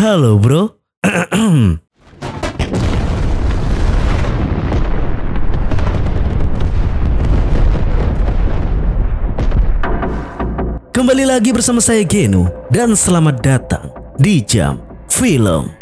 Halo bro. Kembali lagi bersama saya Genu dan selamat datang di Jam Film.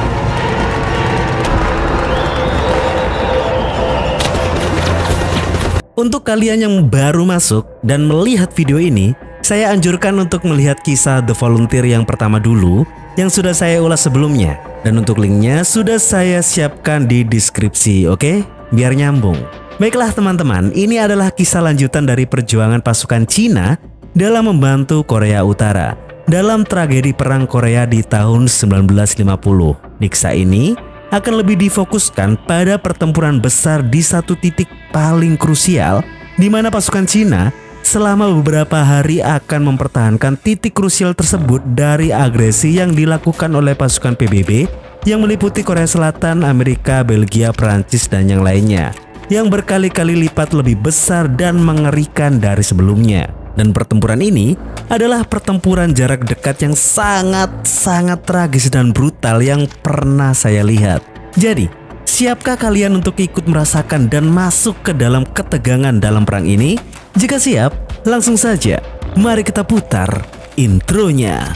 Untuk kalian yang baru masuk dan melihat video ini, saya anjurkan untuk melihat kisah The Volunteer yang pertama dulu yang sudah saya ulas sebelumnya. Dan untuk linknya sudah saya siapkan di deskripsi, oke? Biar nyambung. Baiklah teman-teman, ini adalah kisah lanjutan dari perjuangan pasukan Cina dalam membantu Korea Utara dalam tragedi Perang Korea di tahun 1950. Di kisah ini akan lebih difokuskan pada pertempuran besar di satu titik paling krusial di mana pasukan Cina selama beberapa hari akan mempertahankan titik krusial tersebut dari agresi yang dilakukan oleh pasukan PBB yang meliputi Korea Selatan, Amerika, Belgia, Perancis, dan yang lainnya yang berkali-kali lipat lebih besar dan mengerikan dari sebelumnya. Dan pertempuran ini adalah pertempuran jarak dekat yang sangat tragis dan brutal yang pernah saya lihat. Jadi, siapkah kalian untuk ikut merasakan dan masuk ke dalam ketegangan dalam perang ini? Jika siap, langsung saja mari kita putar intronya.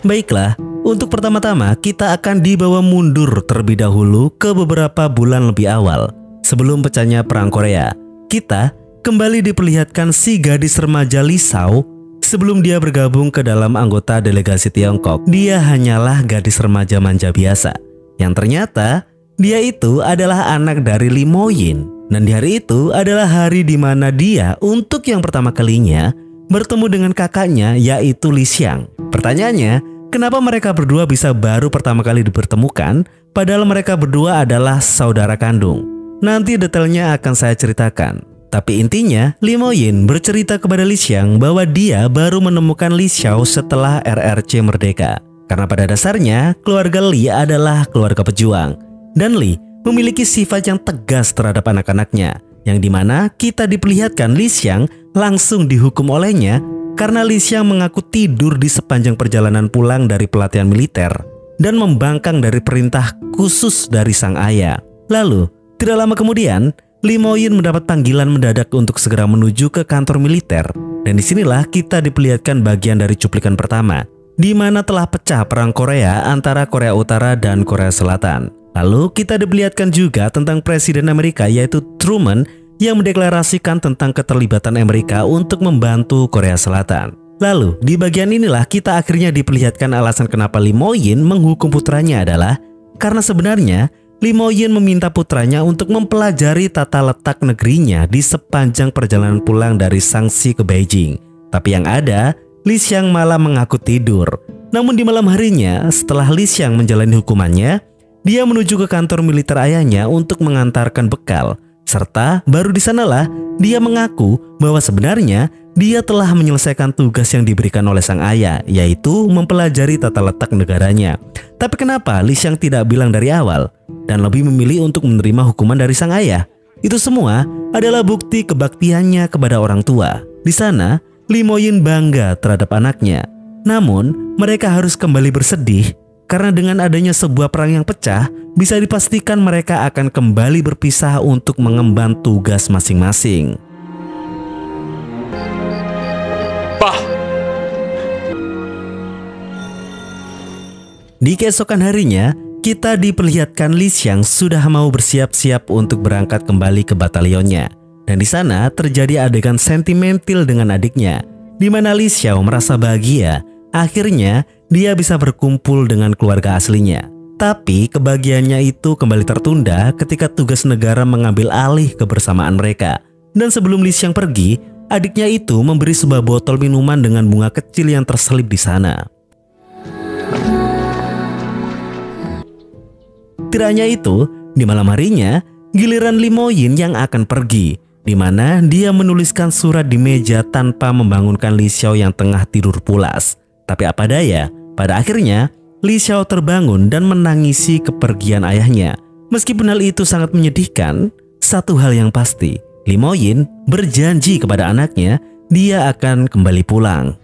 Baiklah, untuk pertama-tama kita akan dibawa mundur terlebih dahulu ke beberapa bulan lebih awal. Sebelum pecahnya Perang Korea, kita kembali diperlihatkan si gadis remaja Lee Sao. Sebelum dia bergabung ke dalam anggota delegasi Tiongkok, dia hanyalah gadis remaja manja biasa. Yang ternyata, dia itu adalah anak dari Lee Mo-yin. Dan di hari itu adalah hari di mana dia untuk yang pertama kalinya bertemu dengan kakaknya yaitu Lee Xiang. Pertanyaannya, kenapa mereka berdua bisa baru pertama kali dipertemukan padahal mereka berdua adalah saudara kandung? Nanti detailnya akan saya ceritakan. Tapi intinya, Lee Mo-yin bercerita kepada Lee Xiang bahwa dia baru menemukan Lee Xiao setelah RRC merdeka. Karena pada dasarnya, keluarga Lee adalah keluarga pejuang. Dan Lee memiliki sifat yang tegas terhadap anak-anaknya. Yang dimana kita diperlihatkan Lee Xiang langsung dihukum olehnya karena Lee Xiang mengaku tidur di sepanjang perjalanan pulang dari pelatihan militer dan membangkang dari perintah khusus dari sang ayah. Lalu, tidak lama kemudian, Lee Mo-yin mendapat panggilan mendadak untuk segera menuju ke kantor militer. Dan disinilah kita diperlihatkan bagian dari cuplikan pertama, di mana telah pecah Perang Korea antara Korea Utara dan Korea Selatan. Lalu kita diperlihatkan juga tentang Presiden Amerika yaitu Truman yang mendeklarasikan tentang keterlibatan Amerika untuk membantu Korea Selatan. Lalu di bagian inilah kita akhirnya diperlihatkan alasan kenapa Lee Mo-yin menghukum putranya adalah karena sebenarnya Lee Mo-yin meminta putranya untuk mempelajari tata letak negerinya di sepanjang perjalanan pulang dari Shaanxi ke Beijing. Tapi yang ada, Lee Xiang malah mengaku tidur. Namun di malam harinya setelah Lee Xiang menjalani hukumannya, dia menuju ke kantor militer ayahnya untuk mengantarkan bekal. Serta baru di sanalah dia mengaku bahwa sebenarnya dia telah menyelesaikan tugas yang diberikan oleh sang ayah, yaitu mempelajari tata letak negaranya. Tapi kenapa Lee Xiang tidak bilang dari awal dan lebih memilih untuk menerima hukuman dari sang ayah? Itu semua adalah bukti kebaktiannya kepada orang tua. Di sana, Lee Mo-yin bangga terhadap anaknya. Namun, mereka harus kembali bersedih karena dengan adanya sebuah perang yang pecah, bisa dipastikan mereka akan kembali berpisah untuk mengemban tugas masing-masing. Pak! Di keesokan harinya, kita diperlihatkan Lee Xiang sudah mau bersiap-siap untuk berangkat kembali ke batalionnya. Dan di sana terjadi adegan sentimental dengan adiknya, di mana Lee Xiao merasa bahagia. Akhirnya, dia bisa berkumpul dengan keluarga aslinya. Tapi kebahagiaannya itu kembali tertunda ketika tugas negara mengambil alih kebersamaan mereka. Dan sebelum Lee Xiang pergi, adiknya itu memberi sebuah botol minuman dengan bunga kecil yang terselip di sana. Tidak hanya itu, di malam harinya, giliran Lee Mo-yin yang akan pergi, di mana dia menuliskan surat di meja tanpa membangunkan Lee Xiao yang tengah tidur pulas. Tapi apa daya, pada akhirnya Li Xiao terbangun dan menangisi kepergian ayahnya. Meskipun hal itu sangat menyedihkan, satu hal yang pasti, Li Moyin berjanji kepada anaknya dia akan kembali pulang.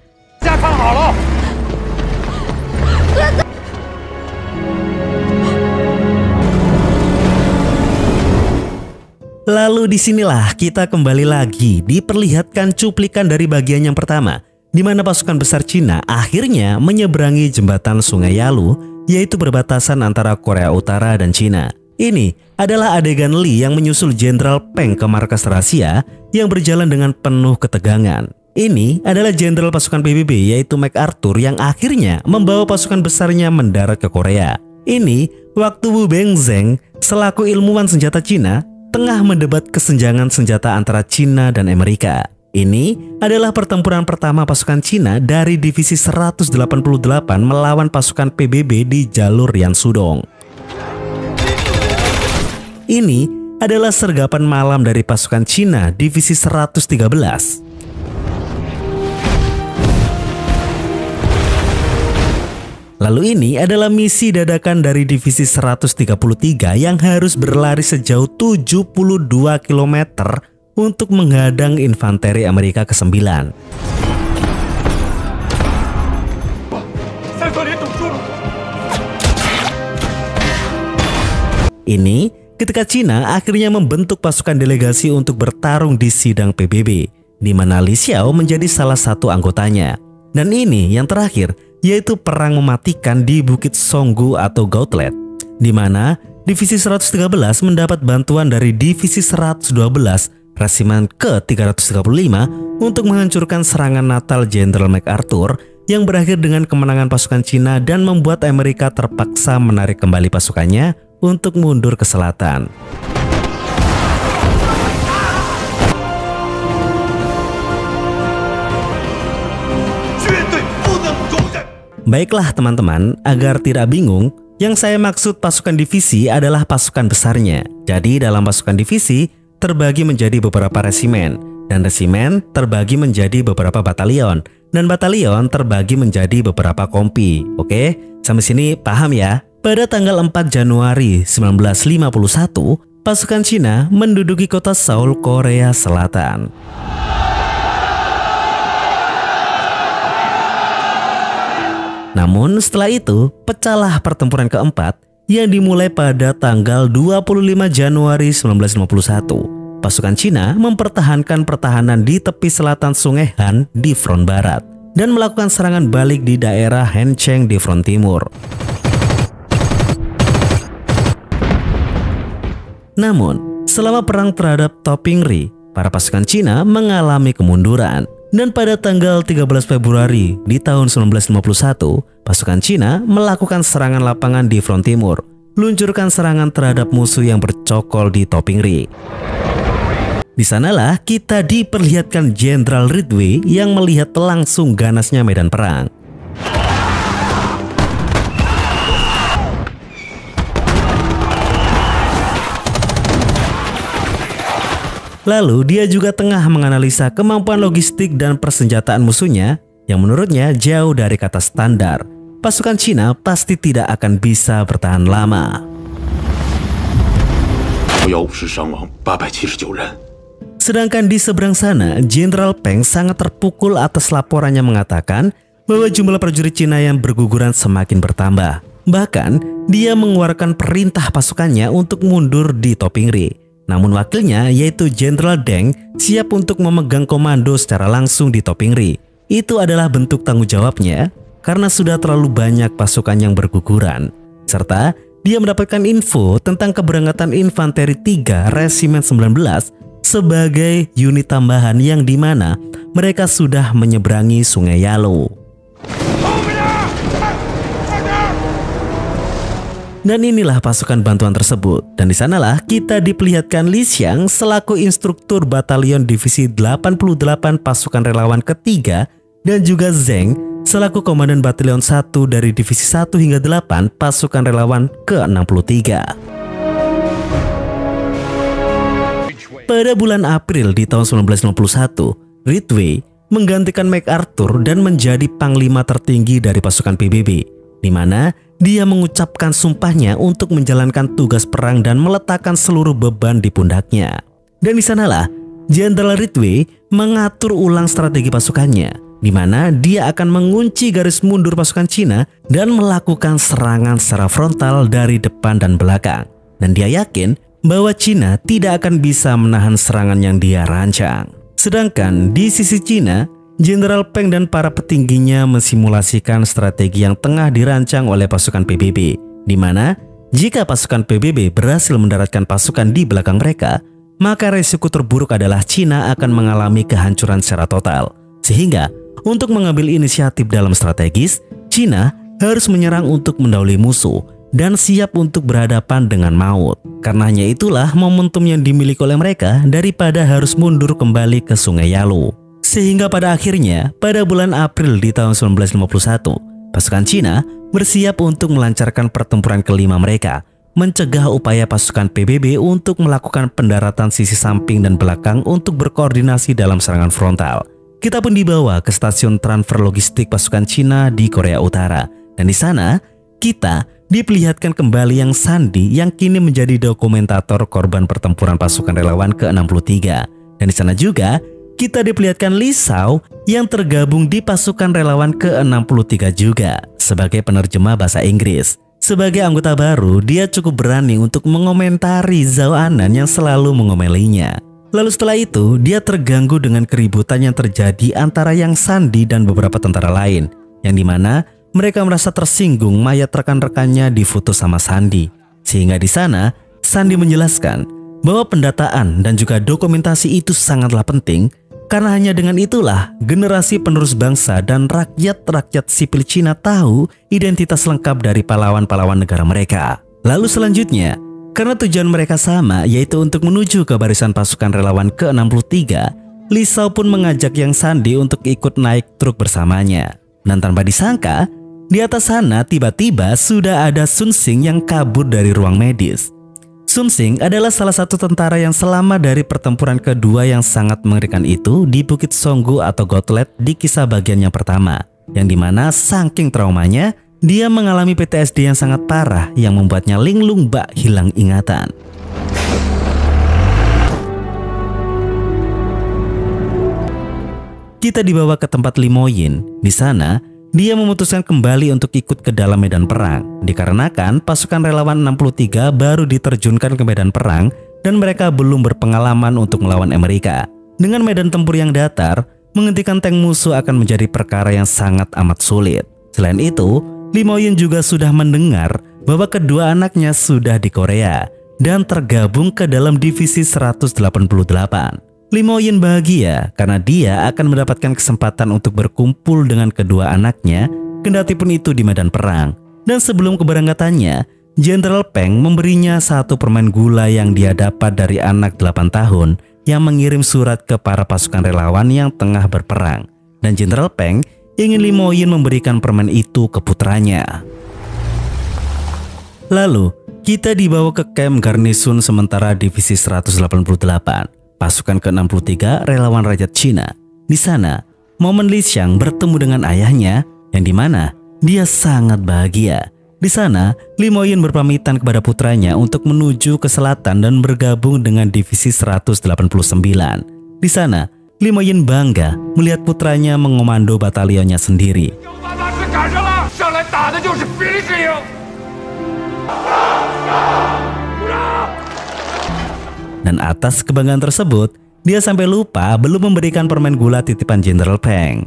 Lalu disinilah kita kembali lagi diperlihatkan cuplikan dari bagian yang pertama, di mana pasukan besar Cina akhirnya menyeberangi jembatan Sungai Yalu, yaitu perbatasan antara Korea Utara dan Cina. Ini adalah adegan Li yang menyusul Jenderal Peng ke markas rahasia yang berjalan dengan penuh ketegangan. Ini adalah jenderal pasukan PBB yaitu MacArthur yang akhirnya membawa pasukan besarnya mendarat ke Korea. Ini waktu Wu Bengzheng selaku ilmuwan senjata Cina tengah mendebat kesenjangan senjata antara Cina dan Amerika. Ini adalah pertempuran pertama pasukan Cina dari divisi 188 melawan pasukan PBB di jalur Yansudong. Ini adalah sergapan malam dari pasukan Cina divisi 113. Lalu ini adalah misi dadakan dari divisi 133 yang harus berlari sejauh 72 km untuk menghadang infanteri Amerika ke-9. Ini ketika Cina akhirnya membentuk pasukan delegasi untuk bertarung di sidang PBB, di mana Li Xiao menjadi salah satu anggotanya. Dan ini yang terakhir, yaitu perang mematikan di Bukit Songgu atau Gauntlet, di mana divisi 113 mendapat bantuan dari divisi 112 Resimen ke-335 untuk menghancurkan serangan Natal Jenderal MacArthur yang berakhir dengan kemenangan pasukan Cina dan membuat Amerika terpaksa menarik kembali pasukannya untuk mundur ke selatan. Baiklah teman-teman, agar tidak bingung, yang saya maksud pasukan divisi adalah pasukan besarnya. Jadi dalam pasukan divisi terbagi menjadi beberapa resimen, dan resimen terbagi menjadi beberapa batalion, dan batalion terbagi menjadi beberapa kompi. Oke, sampai sini paham ya? Pada tanggal 4 Januari 1951, pasukan Cina menduduki kota Seoul, Korea Selatan. Namun setelah itu, pecahlah pertempuran keempat yang dimulai pada tanggal 25 Januari 1951. Pasukan Cina mempertahankan pertahanan di tepi selatan Sungai Han di front barat dan melakukan serangan balik di daerah Hancheng di front timur. Namun, selama perang terhadap Topingri, para pasukan Cina mengalami kemunduran. Dan pada tanggal 13 Februari di tahun 1951, pasukan Cina melakukan serangan lapangan di front timur, luncurkan serangan terhadap musuh yang bercokol di Topingri. Di sanalah kita diperlihatkan Jenderal Ridgway yang melihat langsung ganasnya medan perang. Lalu dia juga tengah menganalisa kemampuan logistik dan persenjataan musuhnya yang menurutnya jauh dari kata standar. Pasukan Cina pasti tidak akan bisa bertahan lama. Sedangkan di seberang sana, Jenderal Peng sangat terpukul atas laporannya mengatakan bahwa jumlah prajurit Cina yang berguguran semakin bertambah. Bahkan, dia mengeluarkan perintah pasukannya untuk mundur di Topingri. Namun wakilnya yaitu Jenderal Deng siap untuk memegang komando secara langsung di Topingri. Itu adalah bentuk tanggung jawabnya karena sudah terlalu banyak pasukan yang berguguran. Serta dia mendapatkan info tentang keberangkatan infanteri 3 Resimen 19 sebagai unit tambahan yang dimana mereka sudah menyeberangi Sungai Yalu. Dan inilah pasukan bantuan tersebut. Dan di sanalah kita diperlihatkan Li Xiang selaku instruktur batalion divisi 88 pasukan relawan ketiga dan juga Zheng selaku komandan batalion 1 dari divisi 1 hingga 8 pasukan relawan ke-63. Pada bulan April di tahun 1951, Ridgway menggantikan MacArthur dan menjadi panglima tertinggi dari pasukan PBB, di mana dia mengucapkan sumpahnya untuk menjalankan tugas perang dan meletakkan seluruh beban di pundaknya. Dan di sanalah Jenderal Ridgway mengatur ulang strategi pasukannya, di mana dia akan mengunci garis mundur pasukan Cina dan melakukan serangan secara frontal dari depan dan belakang. Dan dia yakin bahwa Cina tidak akan bisa menahan serangan yang dia rancang. Sedangkan di sisi Cina, Jenderal Peng dan para petingginya mensimulasikan strategi yang tengah dirancang oleh pasukan PBB, di mana jika pasukan PBB berhasil mendaratkan pasukan di belakang mereka, maka resiko terburuk adalah Cina akan mengalami kehancuran secara total. Sehingga untuk mengambil inisiatif dalam strategis, Cina harus menyerang untuk mendahului musuh dan siap untuk berhadapan dengan maut. Karenanya itulah momentum yang dimiliki oleh mereka daripada harus mundur kembali ke Sungai Yalu. Sehingga pada akhirnya, pada bulan April di tahun 1951, pasukan Cina bersiap untuk melancarkan pertempuran kelima mereka, mencegah upaya pasukan PBB untuk melakukan pendaratan sisi samping dan belakang untuk berkoordinasi dalam serangan frontal. Kita pun dibawa ke stasiun transfer logistik pasukan Cina di Korea Utara, dan di sana kita diperlihatkan kembali Yang Sandi yang kini menjadi dokumentator korban pertempuran pasukan relawan ke-63. Dan di sana juga kita diperlihatkan Li Shao yang tergabung di pasukan relawan ke-63 juga sebagai penerjemah bahasa Inggris. Sebagai anggota baru, dia cukup berani untuk mengomentari Zhao Anan yang selalu mengomelinya. Lalu setelah itu, dia terganggu dengan keributan yang terjadi antara Yang Sandi dan beberapa tentara lain, yang dimana mereka merasa tersinggung mayat rekan-rekannya difoto sama Sandi. Sehingga di sana, Sandi menjelaskan bahwa pendataan dan juga dokumentasi itu sangatlah penting, karena hanya dengan itulah generasi penerus bangsa dan rakyat-rakyat sipil Cina tahu identitas lengkap dari pahlawan-pahlawan negara mereka. Lalu selanjutnya, karena tujuan mereka sama, yaitu untuk menuju ke barisan pasukan relawan ke-63, Li Shao pun mengajak Yang Sandi untuk ikut naik truk bersamanya. Dan tanpa disangka, di atas sana tiba-tiba sudah ada Sun Xing yang kabur dari ruang medis. Sun Xing adalah salah satu tentara yang selamat dari pertempuran kedua yang sangat mengerikan itu di Bukit Songgu atau Gotlet di kisah bagian yang pertama, yang dimana saking traumanya, dia mengalami PTSD yang sangat parah yang membuatnya linglung bak hilang ingatan. Kita dibawa ke tempat Li Moyin. Di sana, dia memutuskan kembali untuk ikut ke dalam medan perang, dikarenakan pasukan relawan 63 baru diterjunkan ke medan perang dan mereka belum berpengalaman untuk melawan Amerika. Dengan medan tempur yang datar, menghentikan tank musuh akan menjadi perkara yang sangat amat sulit. Selain itu, Li Moyin juga sudah mendengar bahwa kedua anaknya sudah di Korea dan tergabung ke dalam divisi 188. Li Moyin bahagia karena dia akan mendapatkan kesempatan untuk berkumpul dengan kedua anaknya, kendati pun itu di medan perang. Dan sebelum keberangkatannya, Jenderal Peng memberinya satu permen gula yang dia dapat dari anak 8 tahun yang mengirim surat ke para pasukan relawan yang tengah berperang. Dan Jenderal Peng ingin Li Moyin memberikan permen itu ke putranya. Lalu, kita dibawa ke kamp garnisun sementara divisi 188. Pasukan ke-63 relawan rakyat Cina. Di sana, momen Li Xiang bertemu dengan ayahnya, yang dimana dia sangat bahagia. Di sana, Li Moyin berpamitan kepada putranya untuk menuju ke selatan dan bergabung dengan divisi 189. Di sana, Li Moyin bangga melihat putranya mengomando batalionnya sendiri. Dan atas kebanggaan tersebut, dia sampai lupa belum memberikan permen gula titipan Jenderal Peng.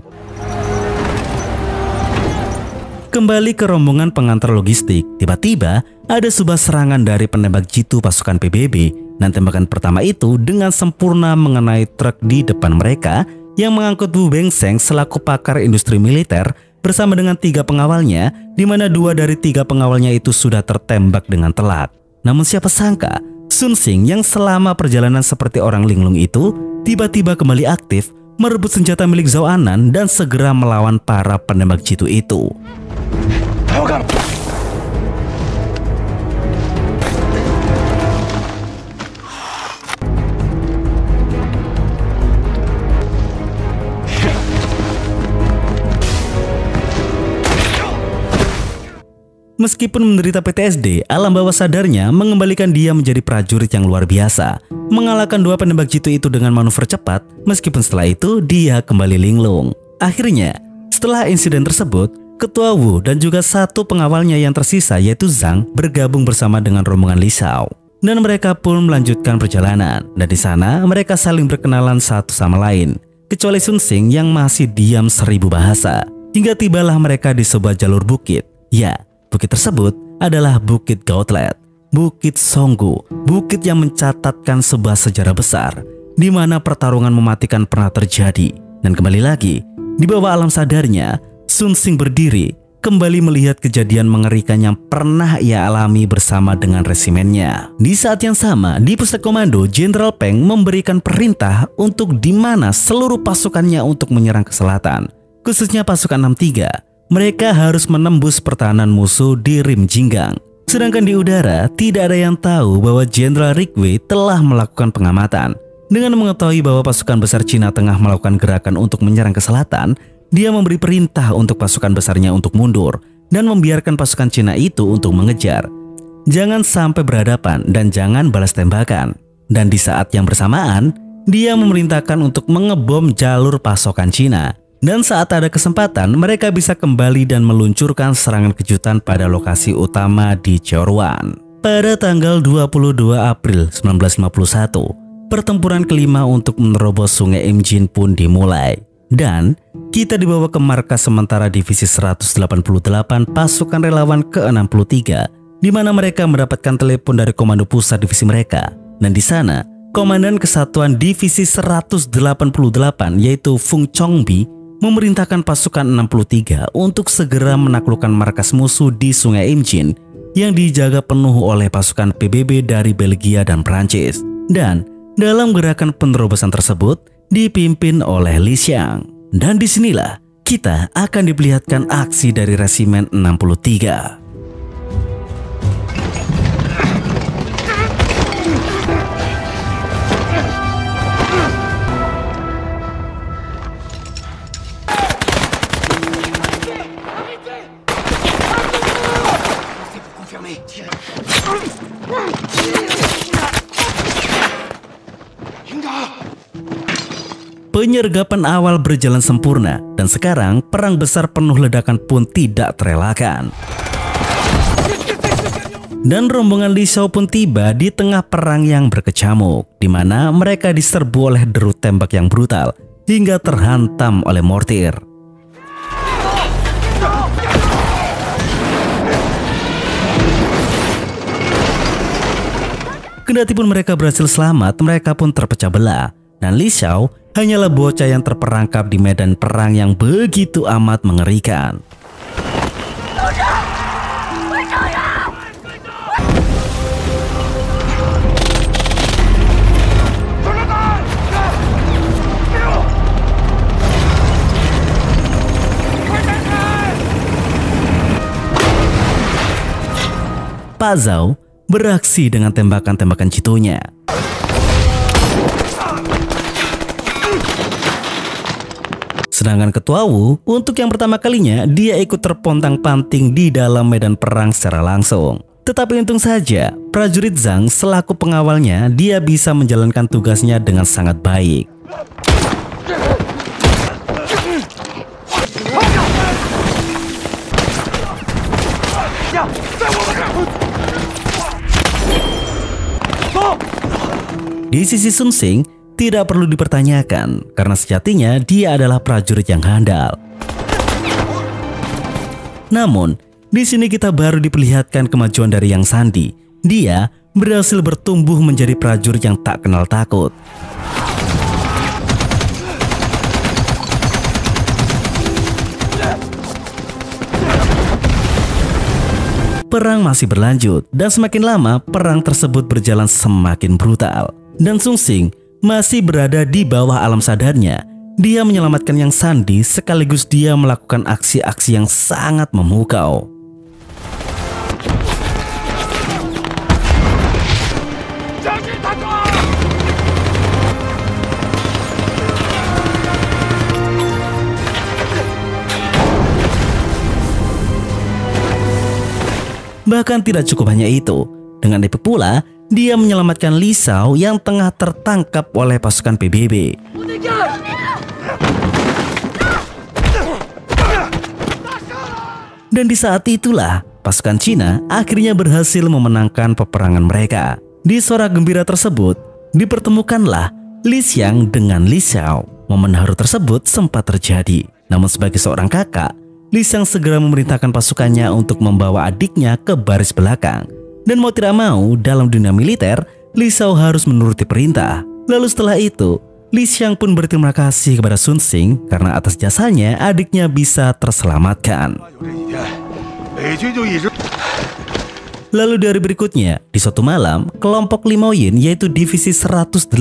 Kembali ke rombongan pengantar logistik, tiba-tiba ada sebuah serangan dari penembak jitu pasukan PBB. Dan tembakan pertama itu dengan sempurna mengenai truk di depan mereka yang mengangkut Wu Bengseng selaku pakar industri militer bersama dengan 3 pengawalnya, di mana 2 dari 3 pengawalnya itu sudah tertembak dengan telak. Namun siapa sangka, Sun Xing yang selama perjalanan seperti orang linglung itu tiba-tiba kembali aktif, merebut senjata milik Zhao Anan dan segera melawan para penembak jitu itu. Meskipun menderita PTSD, alam bawah sadarnya mengembalikan dia menjadi prajurit yang luar biasa, mengalahkan 2 penembak jitu itu dengan manuver cepat, meskipun setelah itu dia kembali linglung. Akhirnya, setelah insiden tersebut, Ketua Wu dan juga 1 pengawalnya yang tersisa yaitu Zhang bergabung bersama dengan rombongan Li Xiao. Dan mereka pun melanjutkan perjalanan, dan di sana mereka saling berkenalan satu sama lain. Kecuali Sun Xing yang masih diam 1000 bahasa. Hingga tibalah mereka di sebuah jalur bukit. Ya, bukit tersebut adalah Bukit Gauntlet, Bukit Songgu, bukit yang mencatatkan sebuah sejarah besar, di mana pertarungan mematikan pernah terjadi. Dan kembali lagi, di bawah alam sadarnya, Sun Xing berdiri, kembali melihat kejadian mengerikan yang pernah ia alami bersama dengan resimennya. Di saat yang sama, di pusat komando, Jenderal Peng memberikan perintah untuk di mana seluruh pasukannya untuk menyerang ke selatan, khususnya pasukan 63. Mereka harus menembus pertahanan musuh di Rim Jinggang. Sedangkan di udara, tidak ada yang tahu bahwa Jenderal Rickway telah melakukan pengamatan. Dengan mengetahui bahwa pasukan besar Cina tengah melakukan gerakan untuk menyerang ke selatan, dia memberi perintah untuk pasukan besarnya untuk mundur dan membiarkan pasukan Cina itu untuk mengejar. Jangan sampai berhadapan dan jangan balas tembakan. Dan di saat yang bersamaan, dia memerintahkan untuk mengebom jalur pasokan Cina. Dan saat ada kesempatan, mereka bisa kembali dan meluncurkan serangan kejutan pada lokasi utama di Cheorwan. Pada tanggal 22 April 1951, pertempuran kelima untuk menerobos Sungai Imjin pun dimulai. Dan kita dibawa ke markas sementara divisi 188 pasukan relawan ke-63, di mana mereka mendapatkan telepon dari komando pusat divisi mereka. Dan di sana, Komandan Kesatuan Divisi 188 yaitu Fung Chongbi memerintahkan pasukan 63 untuk segera menaklukkan markas musuh di Sungai Imjin yang dijaga penuh oleh pasukan PBB dari Belgia dan Prancis. Dan dalam gerakan penerobosan tersebut dipimpin oleh Li Xiang. Dan disinilah kita akan diperlihatkan aksi dari Resimen 63. Penyergapan awal berjalan sempurna dan sekarang perang besar penuh ledakan pun tidak terelakkan. Dan rombongan Li Xiao pun tiba di tengah perang yang berkecamuk, di mana mereka diserbu oleh deru tembak yang brutal hingga terhantam oleh mortir. Kendatipun mereka berhasil selamat, mereka pun terpecah belah. Dan Li Xiao hanyalah bocah yang terperangkap di medan perang yang begitu amat mengerikan. Pak Zhao beraksi dengan tembakan-tembakan citunya. Sedangkan Ketua Wu, untuk yang pertama kalinya, dia ikut terpontang-panting di dalam medan perang secara langsung. Tetapi untung saja, prajurit Zhang selaku pengawalnya, dia bisa menjalankan tugasnya dengan sangat baik. Di sisi Sun Xing, tidak perlu dipertanyakan karena sejatinya dia adalah prajurit yang handal. Namun, di sini kita baru diperlihatkan kemajuan dari Yang Sandi. Dia berhasil bertumbuh menjadi prajurit yang tak kenal takut. Perang masih berlanjut dan semakin lama perang tersebut berjalan semakin brutal. Dan Sun Xing masih berada di bawah alam sadarnya. Dia menyelamatkan Yang Sandi sekaligus dia melakukan aksi-aksi yang sangat memukau. Bahkan tidak cukup hanya itu, dengan itu pula dia menyelamatkan Li Xiao yang tengah tertangkap oleh pasukan PBB. Dan di saat itulah pasukan Cina akhirnya berhasil memenangkan peperangan mereka. Di sorak gembira tersebut dipertemukanlah Li Xiang dengan Li Xiao. Momen haru tersebut sempat terjadi. Namun sebagai seorang kakak, Li Xiang segera memerintahkan pasukannya untuk membawa adiknya ke baris belakang. Dan mau tidak mau, dalam dunia militer, Li Xiao harus menuruti perintah. Lalu setelah itu, Li Xiang pun berterima kasih kepada Sun Xing karena atas jasanya adiknya bisa terselamatkan. Lalu di hari berikutnya, di suatu malam, kelompok Limo Yin yaitu divisi 189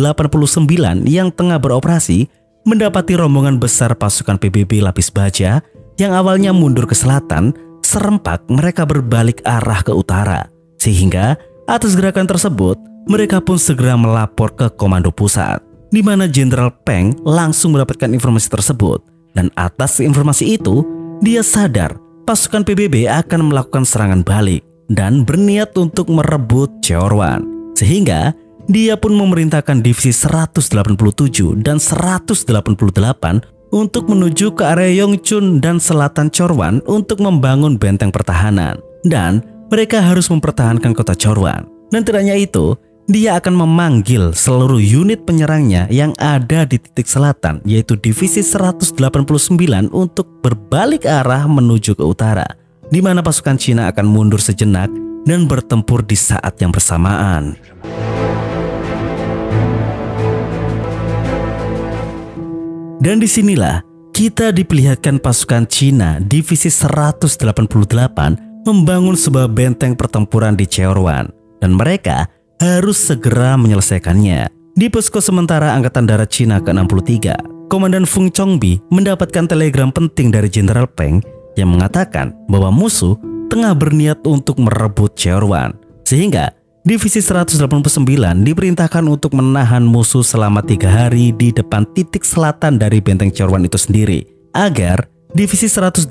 yang tengah beroperasi mendapati rombongan besar pasukan PBB lapis baja yang awalnya mundur ke selatan, serempak mereka berbalik arah ke utara. Sehingga atas gerakan tersebut, mereka pun segera melapor ke komando pusat, di mana Jenderal Peng langsung mendapatkan informasi tersebut. Dan atas informasi itu, dia sadar pasukan PBB akan melakukan serangan balik dan berniat untuk merebut Cheorwan. Sehingga dia pun memerintahkan divisi 187 dan 188 untuk menuju ke area Yongchun dan selatan Cheorwan untuk membangun benteng pertahanan. Dan mereka harus mempertahankan kota Cheorwan. Dan tidak hanya itu, dia akan memanggil seluruh unit penyerangnya yang ada di titik selatan, yaitu divisi 189 untuk berbalik arah menuju ke utara, di mana pasukan Cina akan mundur sejenak dan bertempur di saat yang bersamaan. Dan disinilah kita diperlihatkan pasukan Cina divisi 188 membangun sebuah benteng pertempuran di Cheorwan, dan mereka harus segera menyelesaikannya. Di posko sementara Angkatan Darat Cina ke-63, Komandan Feng Chongbi mendapatkan telegram penting dari Jenderal Peng yang mengatakan bahwa musuh tengah berniat untuk merebut Cheorwan. Sehingga divisi 189 diperintahkan untuk menahan musuh selama 3 hari di depan titik selatan dari benteng Cheorwan itu sendiri, agar divisi 187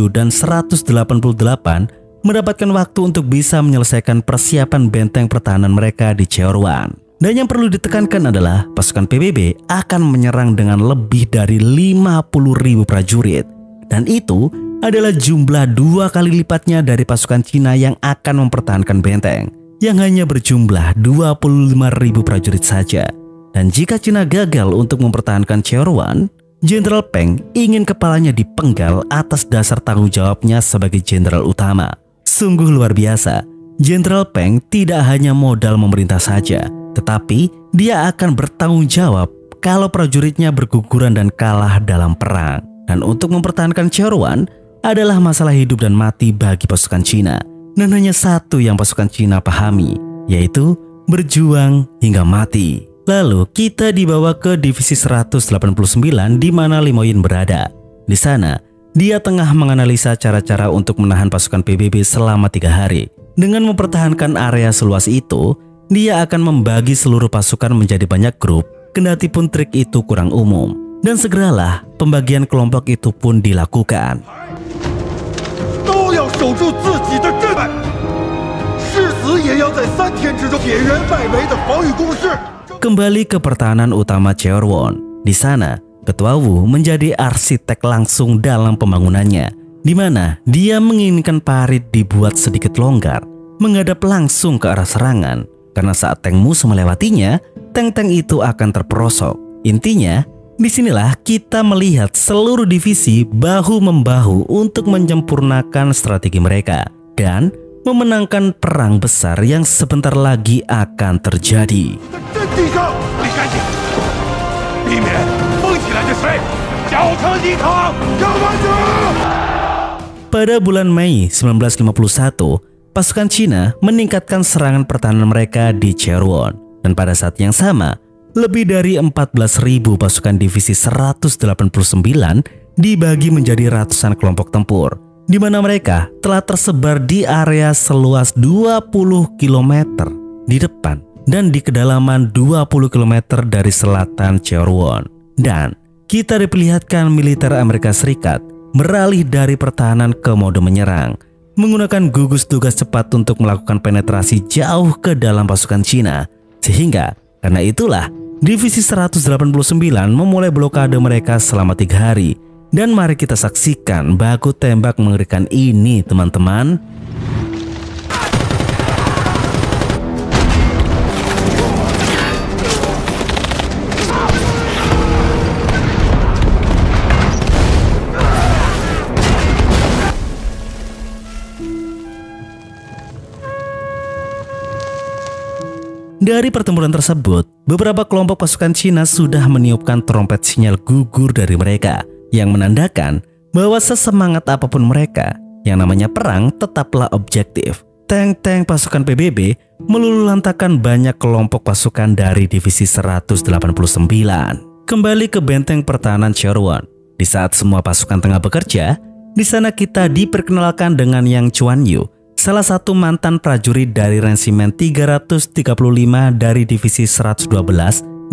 dan 188 mendapatkan waktu untuk bisa menyelesaikan persiapan benteng pertahanan mereka di Cheorwan. Dan yang perlu ditekankan adalah pasukan PBB akan menyerang dengan lebih dari 50.000 prajurit. Dan itu adalah jumlah 2 kali lipatnya dari pasukan Cina yang akan mempertahankan benteng, yang hanya berjumlah 25.000 prajurit saja. Dan jika Cina gagal untuk mempertahankan Cheorwan, Jenderal Peng ingin kepalanya dipenggal atas dasar tanggung jawabnya sebagai jenderal utama. Sungguh luar biasa. Jenderal Peng tidak hanya modal memerintah saja, tetapi dia akan bertanggung jawab kalau prajuritnya berguguran dan kalah dalam perang. Dan untuk mempertahankan Cheorwan adalah masalah hidup dan mati bagi pasukan Cina. Dan hanya satu yang pasukan Cina pahami, yaitu berjuang hingga mati. Lalu kita dibawa ke divisi 189 di mana Limo Yin berada. Di sana, dia tengah menganalisa cara-cara untuk menahan pasukan PBB selama 3 hari. Dengan mempertahankan area seluas itu, dia akan membagi seluruh pasukan menjadi banyak grup, kendati pun trik itu kurang umum. Dan segeralah pembagian kelompok itu pun dilakukan. Kembali ke pertahanan utama Cheorwan. Di sana, Ketua Wu menjadi arsitek langsung dalam pembangunannya, di mana dia menginginkan parit dibuat sedikit longgar, menghadap langsung ke arah serangan, karena saat tank musuh melewatinya, tank-tank itu akan terperosok. Intinya, disinilah kita melihat seluruh divisi bahu-membahu untuk menyempurnakan strategi mereka dan memenangkan perang besar yang sebentar lagi akan terjadi. Pada bulan Mei 1951, pasukan Cina meningkatkan serangan pertahanan mereka di Cheorwan. Dan pada saat yang sama, lebih dari 14.000 pasukan divisi 189 dibagi menjadi ratusan kelompok tempur, di mana mereka telah tersebar di area seluas 20 km di depan dan di kedalaman 20 km dari selatan Cheorwan. Dan kita diperlihatkan militer Amerika Serikat beralih dari pertahanan ke mode menyerang, menggunakan gugus tugas cepat untuk melakukan penetrasi jauh ke dalam pasukan Cina. Sehingga karena itulah Divisi 189 memulai blokade mereka selama 3 hari. Dan mari kita saksikan baku tembak mengerikan ini, teman-teman. Dari pertempuran tersebut, beberapa kelompok pasukan Cina sudah meniupkan trompet sinyal gugur dari mereka, yang menandakan bahwa sesemangat apapun mereka, yang namanya perang tetaplah objektif. Tank-tank pasukan PBB meluluhlantakkan banyak kelompok pasukan dari Divisi 189. Kembali ke benteng pertahanan Cherwon. Di saat semua pasukan tengah bekerja, di sana kita diperkenalkan dengan Yang Chuanyu, salah satu mantan prajurit dari Resimen 335 dari Divisi 112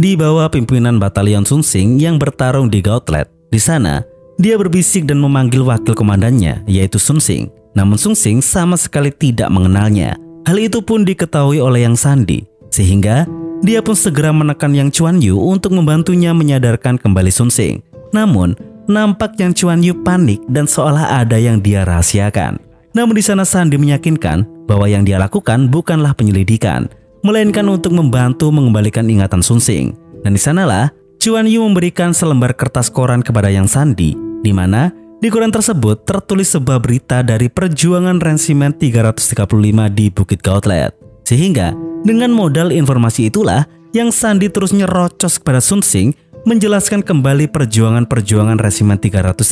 di bawah pimpinan Batalion Sunsing yang bertarung di Gauntlet. Di sana, dia berbisik dan memanggil wakil komandannya, yaitu Sunsing. Namun Sunsing sama sekali tidak mengenalnya. Hal itu pun diketahui oleh Yang Sandi, sehingga dia pun segera menekan Yang Chuanyu untuk membantunya menyadarkan kembali Sunsing. Namun, nampak Yang Chuanyu panik dan seolah ada yang dia rahasiakan. Namun di sana Sandi meyakinkan bahwa yang dia lakukan bukanlah penyelidikan, melainkan untuk membantu mengembalikan ingatan Sunsing. Dan di sanalah Chuanyu memberikan selembar kertas koran kepada Yang Sandi, di mana di koran tersebut tertulis sebuah berita dari perjuangan Resimen 335 di Bukit Gauntlet. Sehingga dengan modal informasi itulah Yang Sandi terus nyerocos kepada Sunsing menjelaskan kembali perjuangan-perjuangan Resimen 335.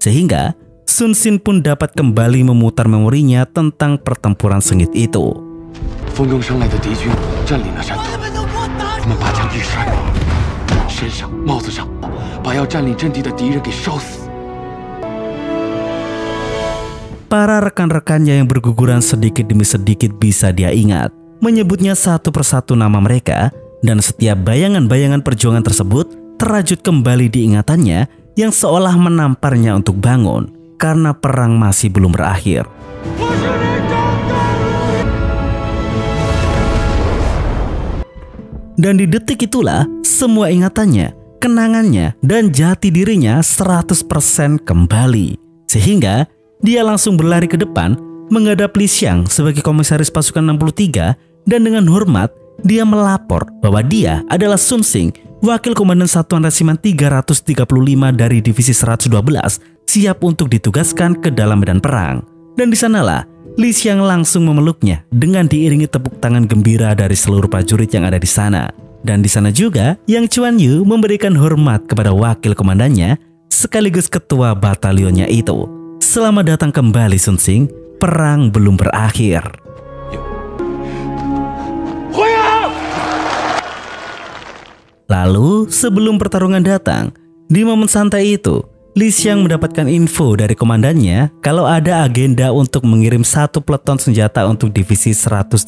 Sehingga Sunsing pun dapat kembali memutar memorinya tentang pertempuran sengit itu. Para rekan-rekannya yang berguguran sedikit demi sedikit bisa dia ingat, menyebutnya satu persatu nama mereka, dan setiap bayangan-bayangan perjuangan tersebut terajut kembali di ingatannya yang seolah menamparnya untuk bangun. Karena perang masih belum berakhir. Dan di detik itulah semua ingatannya, kenangannya, dan jati dirinya 100% kembali. Sehingga dia langsung berlari ke depan menghadap Li Xiang sebagai komisaris pasukan 63 dan dengan hormat dia melapor bahwa dia adalah Sunsing, wakil komandan satuan Resimen 335 dari Divisi 112, siap untuk ditugaskan ke dalam medan perang. Dan di sanalah Li Xiang langsung memeluknya dengan diiringi tepuk tangan gembira dari seluruh prajurit yang ada di sana. Dan di sana juga Yang Chuanyu memberikan hormat kepada wakil komandannya sekaligus ketua batalionnya itu. Selamat datang kembali Sunsing, perang belum berakhir. Lalu sebelum pertarungan datang, di momen santai itu Li Xiang mendapatkan info dari komandannya kalau ada agenda untuk mengirim satu peleton senjata untuk Divisi 189.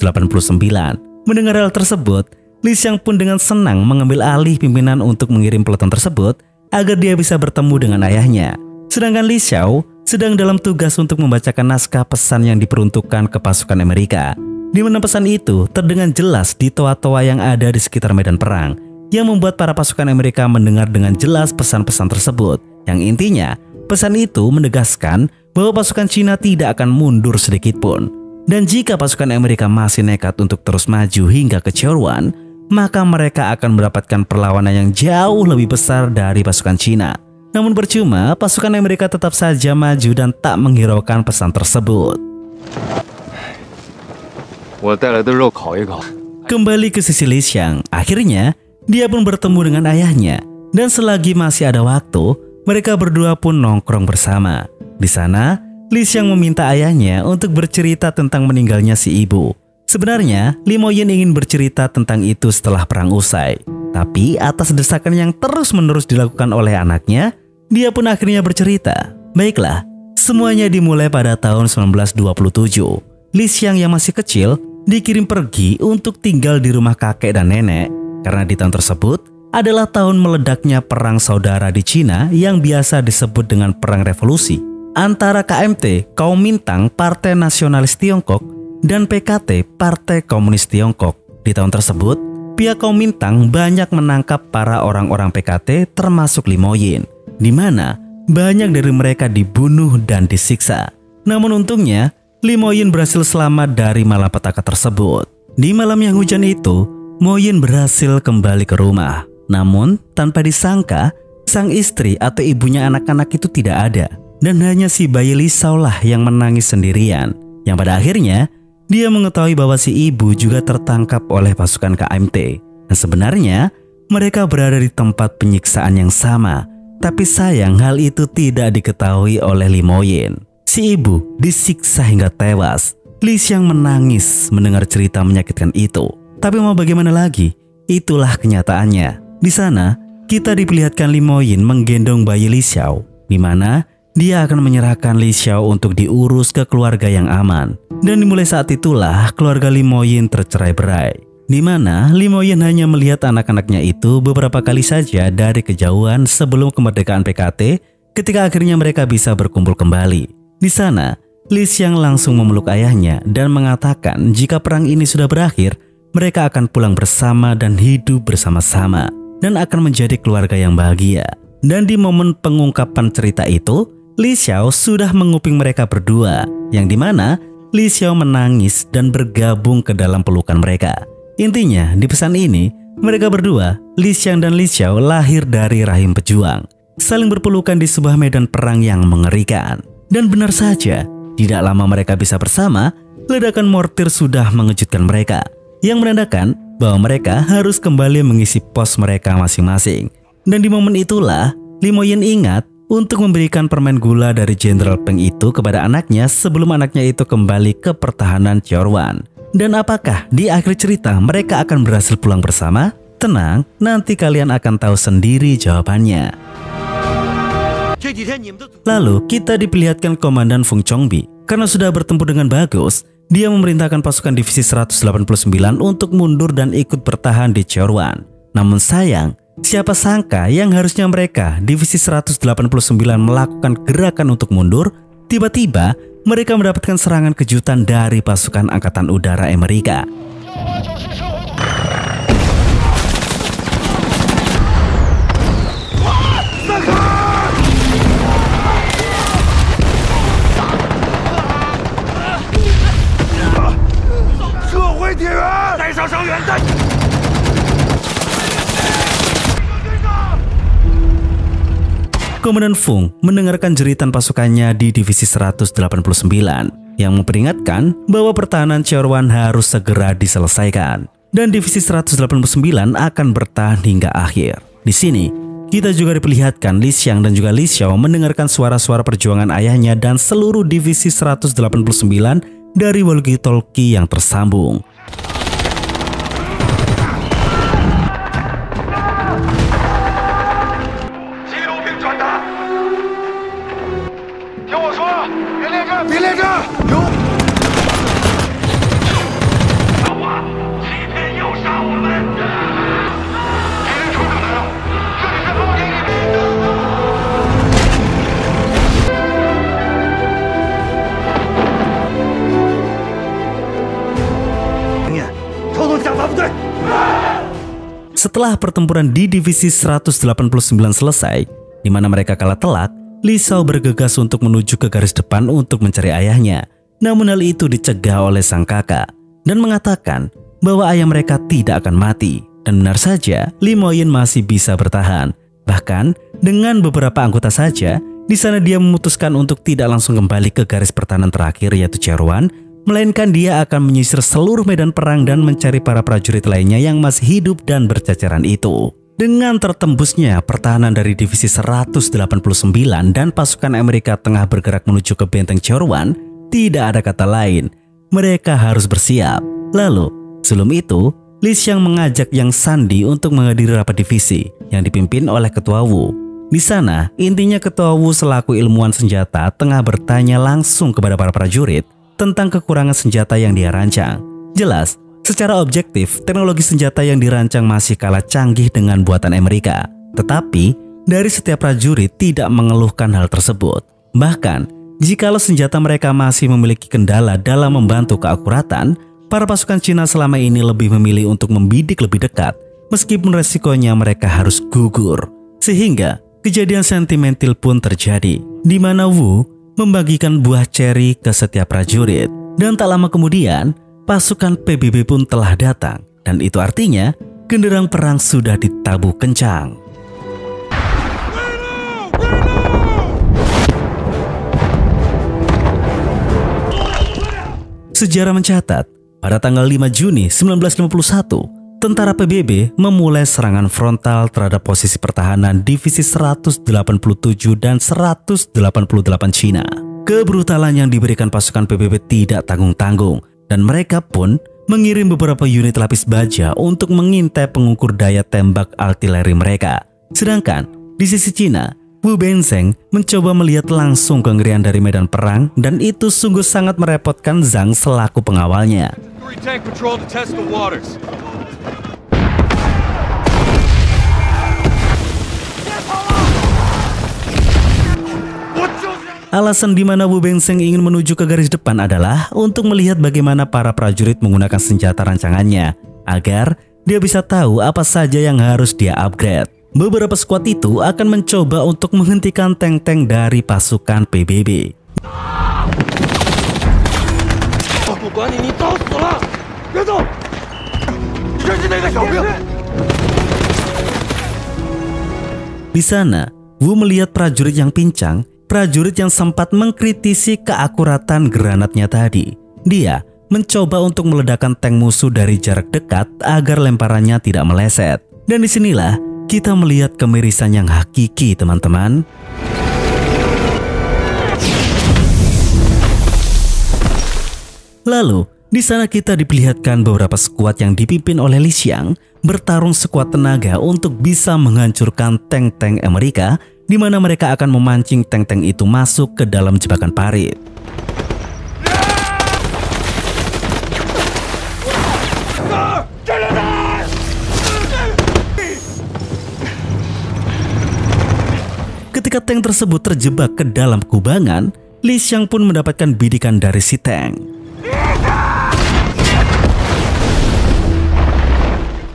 Mendengar hal tersebut, Li Xiang pun dengan senang mengambil alih pimpinan untuk mengirim peleton tersebut agar dia bisa bertemu dengan ayahnya. Sedangkan Li Xiao sedang dalam tugas untuk membacakan naskah pesan yang diperuntukkan ke pasukan Amerika. Di mana pesan itu terdengar jelas di toa-toa yang ada di sekitar medan perang, yang membuat para pasukan Amerika mendengar dengan jelas pesan-pesan tersebut. Yang intinya, pesan itu menegaskan bahwa pasukan Cina tidak akan mundur sedikit pun. Dan jika pasukan Amerika masih nekat untuk terus maju hingga ke Cherwon, maka mereka akan mendapatkan perlawanan yang jauh lebih besar dari pasukan Cina. Namun percuma, pasukan Amerika tetap saja maju dan tak menghiraukan pesan tersebut. Kembali ke sisi Li Xiang, akhirnya dia pun bertemu dengan ayahnya. Dan selagi masih ada waktu, mereka berdua pun nongkrong bersama. Di sana, Li Xiang meminta ayahnya untuk bercerita tentang meninggalnya si ibu. Sebenarnya, Li Moyin ingin bercerita tentang itu setelah perang usai. Tapi atas desakan yang terus-menerus dilakukan oleh anaknya, dia pun akhirnya bercerita. Baiklah, semuanya dimulai pada tahun 1927. Li Xiang yang masih kecil dikirim pergi untuk tinggal di rumah kakek dan nenek. Karena di tahun tersebut adalah tahun meledaknya perang saudara di Cina yang biasa disebut dengan Perang Revolusi. antara KMT, Kuomintang Partai Nasionalis Tiongkok, dan PKT, Partai Komunis Tiongkok. Di tahun tersebut, pihak Kuomintang banyak menangkap para orang-orang PKT termasuk Lee Mo-yin, di mana banyak dari mereka dibunuh dan disiksa. Namun untungnya, Lee Mo-yin berhasil selamat dari malapetaka tersebut. Di malam yang hujan itu, Mo-yin berhasil kembali ke rumah. Namun, tanpa disangka, sang istri atau ibunya anak-anak itu tidak ada. Dan hanya si bayi Lee Shao lah yang menangis sendirian. Yang pada akhirnya, dia mengetahui bahwa si ibu juga tertangkap oleh pasukan KMT. Dan sebenarnya, mereka berada di tempat penyiksaan yang sama. Tapi sayang hal itu tidak diketahui oleh Lee Mo-yin. Si ibu disiksa hingga tewas. Lee Xiang menangis mendengar cerita menyakitkan itu. Tapi mau bagaimana lagi? Itulah kenyataannya. Di sana, kita diperlihatkan Lee Mo-yin menggendong bayi Lee Xiao, di mana dia akan menyerahkan Lee Xiao untuk diurus ke keluarga yang aman. Dan dimulai saat itulah keluarga Lee Mo-yin tercerai-berai, di mana Lee Mo-yin hanya melihat anak-anaknya itu beberapa kali saja dari kejauhan sebelum kemerdekaan PKT, ketika akhirnya mereka bisa berkumpul kembali. Di sana, Lee Xiang langsung memeluk ayahnya dan mengatakan jika perang ini sudah berakhir, mereka akan pulang bersama dan hidup bersama-sama dan akan menjadi keluarga yang bahagia. Dan di momen pengungkapan cerita itu, Lee Xiao sudah menguping mereka berdua, yang dimana Lee Xiao menangis dan bergabung ke dalam pelukan mereka. Intinya, di pesan ini, mereka berdua, Lee Xiang dan Lee Xiao, lahir dari rahim pejuang, saling berpelukan di sebuah medan perang yang mengerikan. Dan benar saja, tidak lama mereka bisa bersama, ledakan mortir sudah mengejutkan mereka, yang menandakan bahwa mereka harus kembali mengisi pos mereka masing-masing. Dan di momen itulah, Lee Mo-yin ingat untuk memberikan permen gula dari Jenderal Peng itu kepada anaknya sebelum anaknya itu kembali ke pertahanan Cheorwan. Dan apakah di akhir cerita mereka akan berhasil pulang bersama? Tenang, nanti kalian akan tahu sendiri jawabannya. Lalu kita diperlihatkan Komandan Fung Chongbi. Karena sudah bertempur dengan bagus, dia memerintahkan pasukan divisi 189 untuk mundur dan ikut bertahan di Cheorwan. Namun sayang, siapa sangka yang harusnya mereka divisi 189 melakukan gerakan untuk mundur, tiba-tiba mereka mendapatkan serangan kejutan dari pasukan angkatan udara Amerika. Komandan Fung mendengarkan jeritan pasukannya di divisi 189 yang memperingatkan bahwa pertahanan Cheorwan harus segera diselesaikan dan divisi 189 akan bertahan hingga akhir. Di sini kita juga diperlihatkan Lee Xiang dan juga Lee Xiao mendengarkan suara-suara perjuangan ayahnya dan seluruh divisi 189 dari walkie-talkie yang tersambung. Setelah pertempuran di divisi 189 selesai, di mana mereka kalah telak, Lee Shao bergegas untuk menuju ke garis depan untuk mencari ayahnya. Namun hal itu dicegah oleh sang kakak dan mengatakan bahwa ayah mereka tidak akan mati. Dan benar saja, Lee Mo-yin masih bisa bertahan. Bahkan dengan beberapa anggota saja, di sana dia memutuskan untuk tidak langsung kembali ke garis pertahanan terakhir yaitu Cheorwan, melainkan dia akan menyisir seluruh medan perang dan mencari para prajurit lainnya yang masih hidup dan berceceran itu. Dengan tertembusnya pertahanan dari divisi 189 dan pasukan Amerika tengah bergerak menuju ke benteng Cheorwan, tidak ada kata lain, mereka harus bersiap. Lalu, sebelum itu, Lee Xiang mengajak Yang Sandi untuk menghadiri rapat divisi yang dipimpin oleh Ketua Wu. Di sana, intinya Ketua Wu selaku ilmuwan senjata tengah bertanya langsung kepada para prajurit tentang kekurangan senjata yang dia rancang. Jelas, secara objektif, teknologi senjata yang dirancang masih kalah canggih dengan buatan Amerika. Tetapi, dari setiap prajurit tidak mengeluhkan hal tersebut. Bahkan, jikalau senjata mereka masih memiliki kendala dalam membantu keakuratan, para pasukan Cina selama ini lebih memilih untuk membidik lebih dekat, meskipun resikonya mereka harus gugur. Sehingga kejadian sentimental pun terjadi, di mana Wu membagikan buah ceri ke setiap prajurit. Dan tak lama kemudian, pasukan PBB pun telah datang. Dan itu artinya, genderang perang sudah ditabuh kencang. Sejarah mencatat, pada tanggal 5 Juni 1951, tentara PBB memulai serangan frontal terhadap posisi pertahanan Divisi 187 dan 188 Cina. Kebrutalan yang diberikan pasukan PBB tidak tanggung-tanggung, dan mereka pun mengirim beberapa unit lapis baja untuk mengintai pengukur daya tembak artileri mereka. Sedangkan di sisi Cina, Wu Benzeng mencoba melihat langsung kengerian dari medan perang, dan itu sungguh sangat merepotkan Zhang selaku pengawalnya. Alasan di mana Wu Benzeng ingin menuju ke garis depan adalah untuk melihat bagaimana para prajurit menggunakan senjata rancangannya, agar dia bisa tahu apa saja yang harus dia upgrade. Beberapa skuad itu akan mencoba untuk menghentikan tank-tank dari pasukan PBB. Di sana, Wu melihat prajurit yang pincang, prajurit yang sempat mengkritisi keakuratan granatnya tadi. Dia mencoba untuk meledakkan tank musuh dari jarak dekat agar lemparannya tidak meleset. Dan disinilah kita melihat kemirisan yang hakiki, teman-teman. Lalu, di sana kita diperlihatkan beberapa skuad yang dipimpin oleh Li Xiang bertarung sekuat tenaga untuk bisa menghancurkan tank-tank Amerika, di mana mereka akan memancing tank-tank itu masuk ke dalam jebakan parit. Ketika tank tersebut terjebak ke dalam kubangan, Li Xiang pun mendapatkan bidikan dari si tank.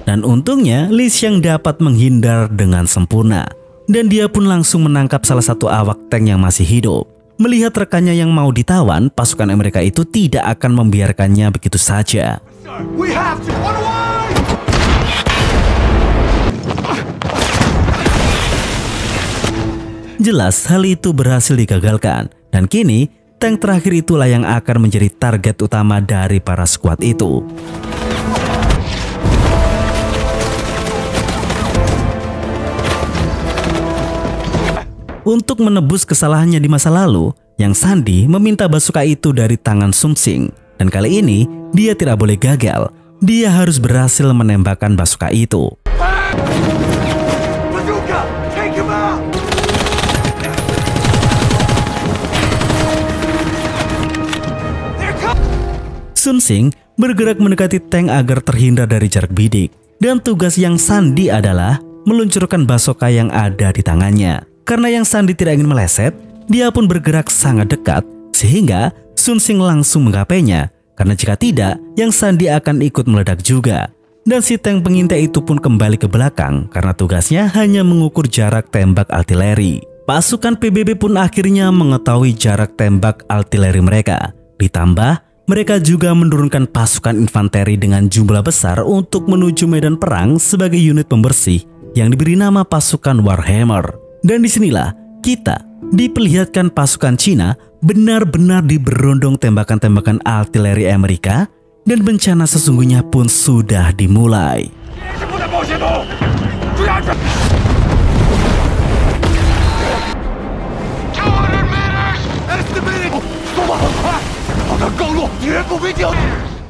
Dan untungnya Li Xiang dapat menghindar dengan sempurna. Dan dia pun langsung menangkap salah satu awak tank yang masih hidup. Melihat rekannya yang mau ditawan, pasukan Amerika itu tidak akan membiarkannya begitu saja. Jelas hal itu berhasil digagalkan, dan kini tank terakhir itulah yang akan menjadi target utama dari para skuad itu. Untuk menebus kesalahannya di masa lalu, Yang Sandi meminta basuka itu dari tangan Sun Xing. Dan kali ini dia tidak boleh gagal. Dia harus berhasil menembakkan basuka itu. Sun Xing bergerak mendekati tank agar terhindar dari jarak bidik. Dan tugas Yang Sandi adalah meluncurkan basuka yang ada di tangannya. Karena Yang Sandi tidak ingin meleset, dia pun bergerak sangat dekat sehingga Sun Xing langsung menggapainya. Karena jika tidak, Yang Sandi akan ikut meledak juga. Dan si tank pengintai itu pun kembali ke belakang karena tugasnya hanya mengukur jarak tembak artileri. Pasukan PBB pun akhirnya mengetahui jarak tembak artileri mereka. Ditambah, mereka juga menurunkan pasukan infanteri dengan jumlah besar untuk menuju medan perang sebagai unit pembersih yang diberi nama pasukan Warhammer. Dan disinilah kita diperlihatkan pasukan Cina benar-benar diberondong tembakan-tembakan artileri Amerika, dan bencana sesungguhnya pun sudah dimulai.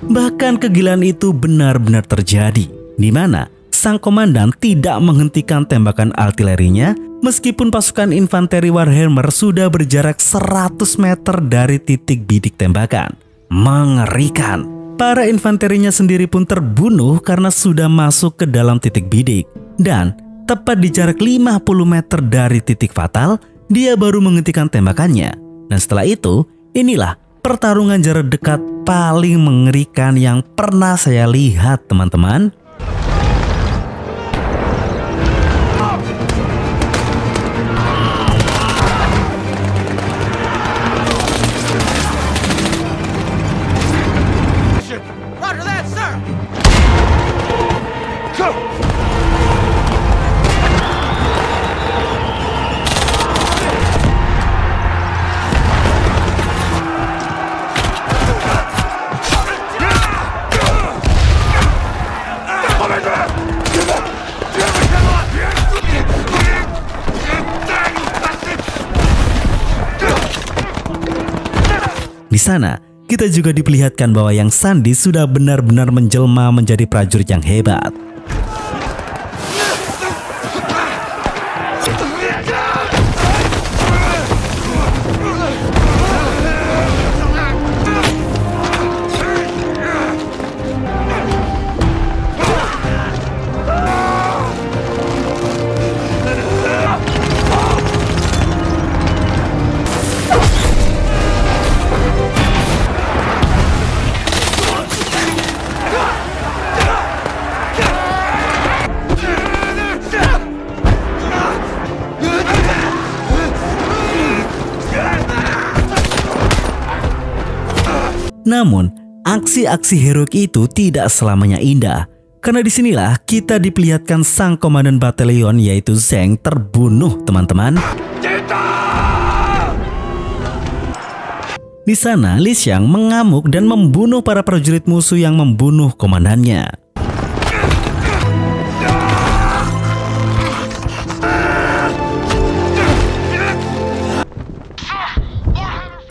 Bahkan kegilaan itu benar-benar terjadi, di mana sang komandan tidak menghentikan tembakan artilerinya meskipun pasukan infanteri Warhammer sudah berjarak 100 meter dari titik bidik tembakan. Mengerikan. Para infanterinya sendiri pun terbunuh karena sudah masuk ke dalam titik bidik. Dan tepat di jarak 50 meter dari titik fatal, dia baru menghentikan tembakannya. Dan setelah itu, inilah pertarungan jarak dekat paling mengerikan yang pernah saya lihat, teman-teman. Di sana, kita juga diperlihatkan bahwa Yang Sandi sudah benar-benar menjelma menjadi prajurit yang hebat. Namun, aksi-aksi heroik itu tidak selamanya indah. Karena disinilah kita diperlihatkan sang komandan batalion yaitu Zheng terbunuh, teman-teman. Di sana, Li Xiang mengamuk dan membunuh para prajurit musuh yang membunuh komandannya.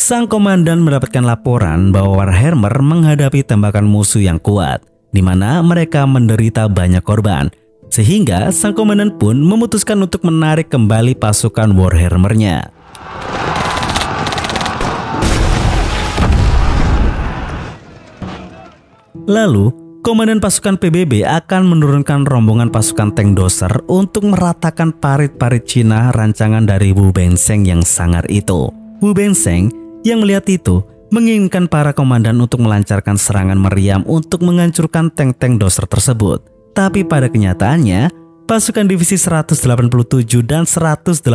Sang komandan mendapatkan laporan bahwa Warhammer menghadapi tembakan musuh yang kuat, di mana mereka menderita banyak korban. Sehingga sang komandan pun memutuskan untuk menarik kembali pasukan Warhammer-nya. Lalu, komandan pasukan PBB akan menurunkan rombongan pasukan tank Doser untuk meratakan parit-parit Cina rancangan dari Wu Benzheng yang sangar itu. Wu Benzheng yang melihat itu menginginkan para komandan untuk melancarkan serangan meriam untuk menghancurkan tank-tank Doser tersebut. Tapi pada kenyataannya, pasukan divisi 187 dan 188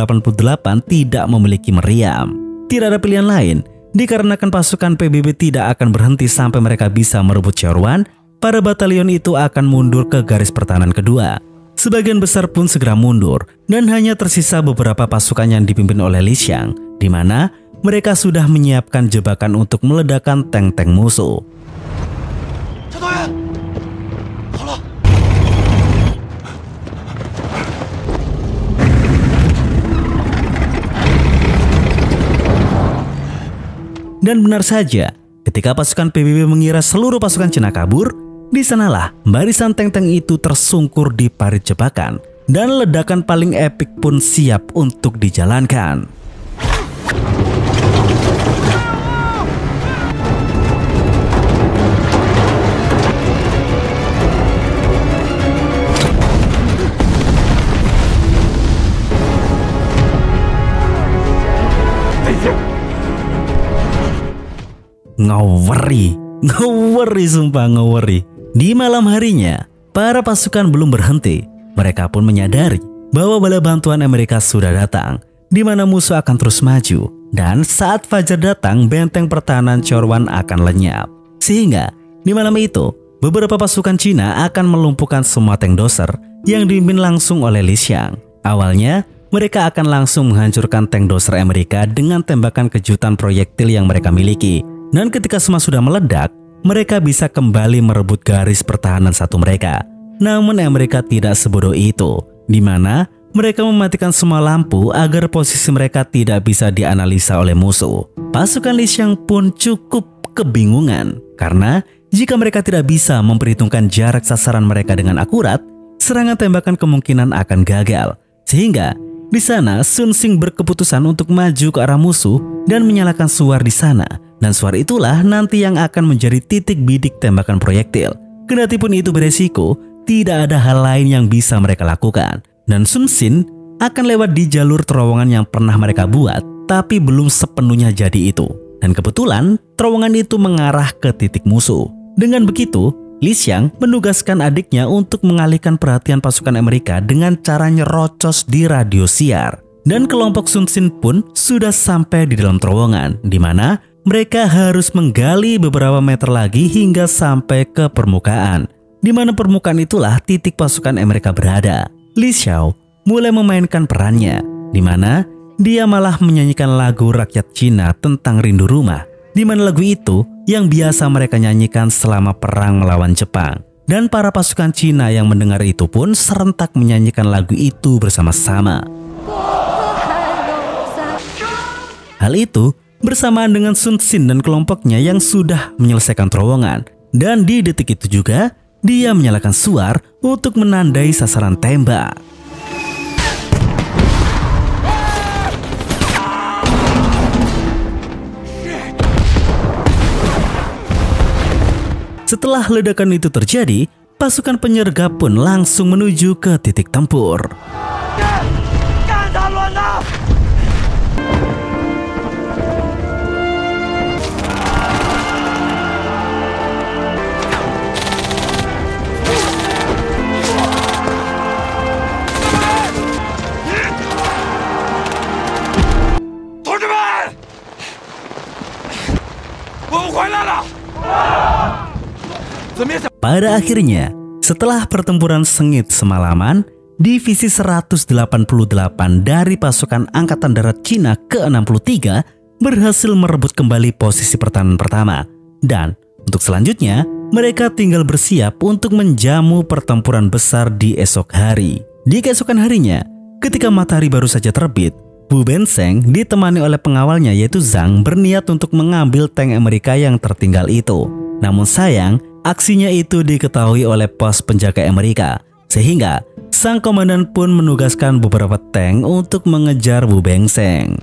tidak memiliki meriam. Tidak ada pilihan lain, dikarenakan pasukan PBB tidak akan berhenti sampai mereka bisa merebut Chaoruan. Para batalion itu akan mundur ke garis pertahanan kedua. Sebagian besar pun segera mundur, dan hanya tersisa beberapa pasukan yang dipimpin oleh Li Xiang, di mana mereka sudah menyiapkan jebakan untuk meledakkan tank-tank musuh. Dan benar saja, ketika pasukan PBB mengira seluruh pasukan Cina kabur, di sanalah barisan tank-tank itu tersungkur di parit jebakan, dan ledakan paling epik pun siap untuk dijalankan. Ngawari sumpah ngawari. Di malam harinya, para pasukan belum berhenti. Mereka pun menyadari bahwa bala bantuan Amerika sudah datang, di mana musuh akan terus maju. Dan saat fajar datang, benteng pertahanan Chaoruan akan lenyap. Sehingga di malam itu, beberapa pasukan Cina akan melumpuhkan semua tank Doser yang dipimpin langsung oleh Li Xiang. Awalnya, mereka akan langsung menghancurkan tank Doser Amerika dengan tembakan kejutan proyektil yang mereka miliki. Dan ketika semua sudah meledak, mereka bisa kembali merebut garis pertahanan satu mereka. Namun Amerika tidak sebodoh itu, di mana mereka mematikan semua lampu agar posisi mereka tidak bisa dianalisa oleh musuh. Pasukan Li Xiang pun cukup kebingungan, karena jika mereka tidak bisa memperhitungkan jarak sasaran mereka dengan akurat, serangan tembakan kemungkinan akan gagal. Sehingga di sana Sun Xing berkeputusan untuk maju ke arah musuh dan menyalakan suar di sana. Dan suar itulah nanti yang akan menjadi titik bidik tembakan proyektil. Kendati pun itu beresiko, tidak ada hal lain yang bisa mereka lakukan. Dan Sun Xing akan lewat di jalur terowongan yang pernah mereka buat. tapi belum sepenuhnya jadi itu. Dan kebetulan terowongan itu mengarah ke titik musuh. Dengan begitu, Li Xiang menugaskan adiknya untuk mengalihkan perhatian pasukan Amerika dengan cara nyerocos di radio siar. Dan kelompok Sun Sin pun sudah sampai di dalam terowongan, di mana mereka harus menggali beberapa meter lagi hingga sampai ke permukaan. Di mana permukaan itulah titik pasukan Amerika berada. Li Xiao mulai memainkan perannya, di mana dia malah menyanyikan lagu rakyat Cina tentang rindu rumah, di mana lagu itu yang biasa mereka nyanyikan selama perang melawan Jepang. Dan para pasukan Cina yang mendengar itu pun serentak menyanyikan lagu itu bersama-sama. Hal itu bersamaan dengan Sun Sin dan kelompoknya yang sudah menyelesaikan terowongan. Dan di detik itu juga, dia menyalakan suar untuk menandai sasaran tembak. Setelah ledakan itu terjadi, pasukan penyergap pun langsung menuju ke titik tempur. Pada akhirnya, setelah pertempuran sengit semalaman, Divisi 188 dari pasukan Angkatan Darat Cina ke-63 berhasil merebut kembali posisi pertahanan pertama. Dan untuk selanjutnya, mereka tinggal bersiap untuk menjamu pertempuran besar di esok hari. Di keesokan harinya, ketika matahari baru saja terbit, Wu Benseng ditemani oleh pengawalnya yaitu Zhang berniat untuk mengambil tank Amerika yang tertinggal itu. Namun sayang, aksinya itu diketahui oleh pos penjaga Amerika, sehingga sang komandan pun menugaskan beberapa tank untuk mengejar Wu Benseng.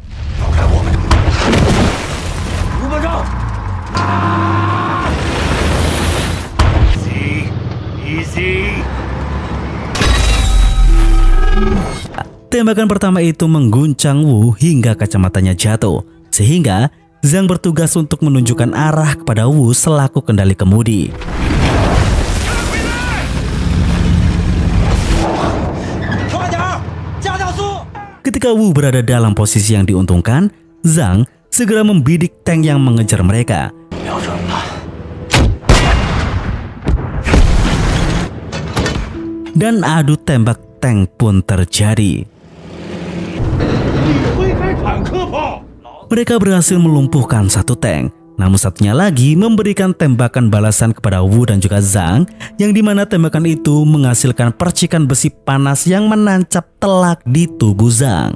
Tembakan pertama itu mengguncang Wu hingga kacamatanya jatuh, sehingga Zhang bertugas untuk menunjukkan arah kepada Wu selaku kendali kemudi. Ketika Wu berada dalam posisi yang diuntungkan, Zhang segera membidik tank yang mengejar mereka. Dan adu tembak tank pun terjadi. Mereka berhasil melumpuhkan satu tank, namun satunya lagi memberikan tembakan balasan kepada Wu dan juga Zhang, yang dimana tembakan itu menghasilkan percikan besi panas yang menancap telak di tubuh Zhang.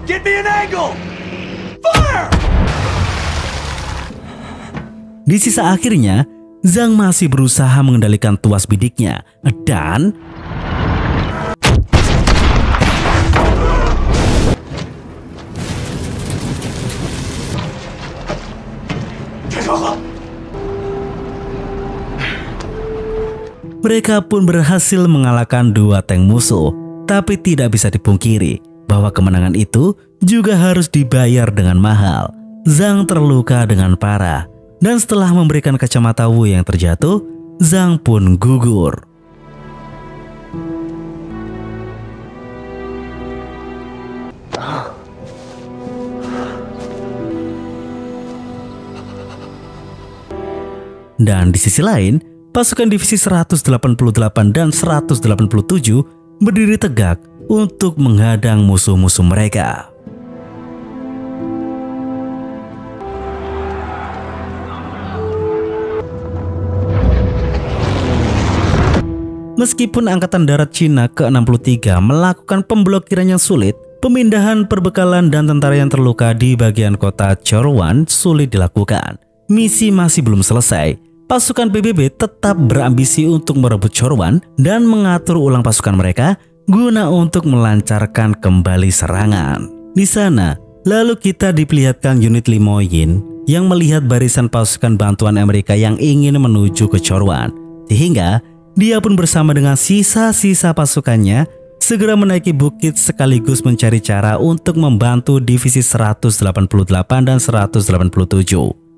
Get me an angle! Fire! Di sisa akhirnya, Zhang masih berusaha mengendalikan tuas bidiknya dan mereka pun berhasil mengalahkan dua tank musuh. Tapi tidak bisa dipungkiri bahwa kemenangan itu juga harus dibayar dengan mahal. Zhang terluka dengan parah, dan setelah memberikan kacamata Wu yang terjatuh, Zhang pun gugur. Dan di sisi lain, pasukan divisi 188 dan 187 berdiri tegak untuk menghadang musuh-musuh mereka. Meskipun Angkatan Darat Cina ke-63 melakukan pemblokiran yang sulit, pemindahan perbekalan dan tentara yang terluka di bagian kota Chorwan sulit dilakukan. Misi masih belum selesai. Pasukan PBB tetap berambisi untuk merebut Chorwan dan mengatur ulang pasukan mereka guna untuk melancarkan kembali serangan. Di sana, lalu kita diperlihatkan unit Limoyin yang melihat barisan pasukan bantuan Amerika yang ingin menuju ke Chorwan, sehingga dia pun bersama dengan sisa-sisa pasukannya segera menaiki bukit sekaligus mencari cara untuk membantu divisi 188 dan 187.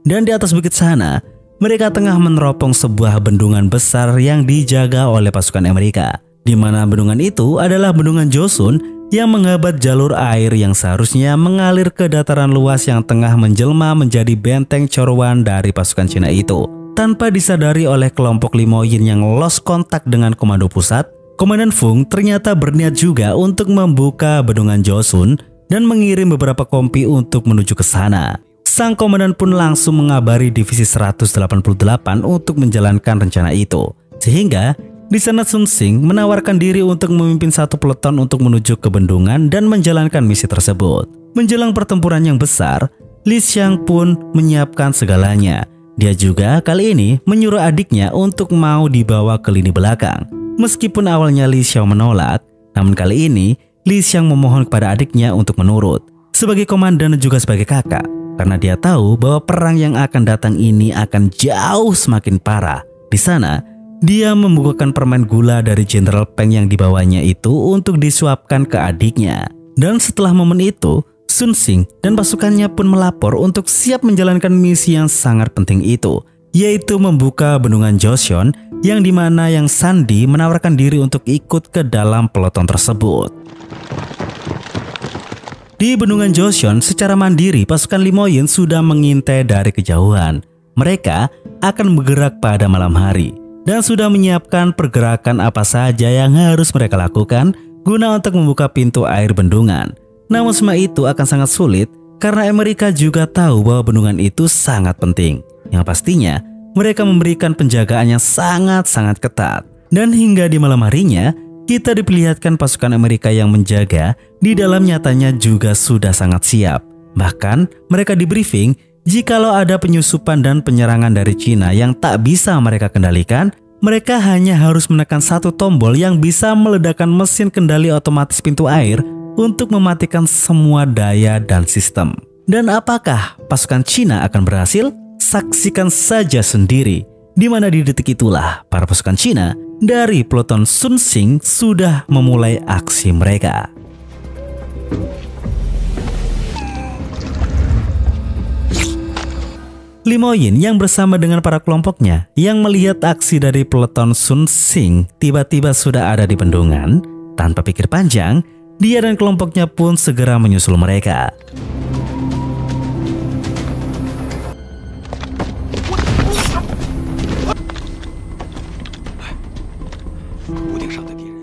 Dan di atas bukit sana, mereka tengah meneropong sebuah bendungan besar yang dijaga oleh pasukan Amerika, di mana bendungan itu adalah bendungan Joseon yang menghambat jalur air yang seharusnya mengalir ke dataran luas yang tengah menjelma menjadi benteng Chorwan dari pasukan Cina itu. Tanpa disadari oleh kelompok Limoyin yang lost kontak dengan komando pusat, Komandan Fung ternyata berniat juga untuk membuka bendungan Joseon dan mengirim beberapa kompi untuk menuju ke sana. Sang komandan pun langsung mengabari divisi 188 untuk menjalankan rencana itu. Sehingga di sana Sun Xing menawarkan diri untuk memimpin satu peleton untuk menuju ke bendungan dan menjalankan misi tersebut. Menjelang pertempuran yang besar, Li Xiang pun menyiapkan segalanya. Dia juga kali ini menyuruh adiknya untuk mau dibawa ke lini belakang. Meskipun awalnya Li Xiao menolak, namun kali ini Li Xiang memohon kepada adiknya untuk menurut. Sebagai komandan dan juga sebagai kakak, karena dia tahu bahwa perang yang akan datang ini akan jauh semakin parah. Di sana, dia membukakan permen gula dari Jenderal Peng yang dibawanya itu untuk disuapkan ke adiknya. Dan setelah momen itu, Sun Xing dan pasukannya pun melapor untuk siap menjalankan misi yang sangat penting itu, yaitu membuka bendungan Joseon yang dimana Yang Sandi menawarkan diri untuk ikut ke dalam peloton tersebut. Di bendungan Joseon secara mandiri pasukan Limoyin sudah mengintai dari kejauhan. Mereka akan bergerak pada malam hari dan sudah menyiapkan pergerakan apa saja yang harus mereka lakukan guna untuk membuka pintu air bendungan. Namun semua itu akan sangat sulit karena Amerika juga tahu bahwa bendungan itu sangat penting. Yang pastinya mereka memberikan penjagaan yang sangat-sangat ketat. Dan hingga di malam harinya kita diperlihatkan pasukan Amerika yang menjaga di dalam nyatanya juga sudah sangat siap. Bahkan mereka di briefing jikalau ada penyusupan dan penyerangan dari Cina yang tak bisa mereka kendalikan, mereka hanya harus menekan satu tombol yang bisa meledakkan mesin kendali otomatis pintu air untuk mematikan semua daya dan sistem. Dan apakah pasukan Cina akan berhasil? Saksikan saja sendiri, di mana di detik itulah para pasukan Cina dari peloton Sun Xing sudah memulai aksi mereka. Limoyin yang bersama dengan para kelompoknya yang melihat aksi dari peloton Sun Xing tiba-tiba sudah ada di bendungan. Tanpa pikir panjang, dia dan kelompoknya pun segera menyusul mereka.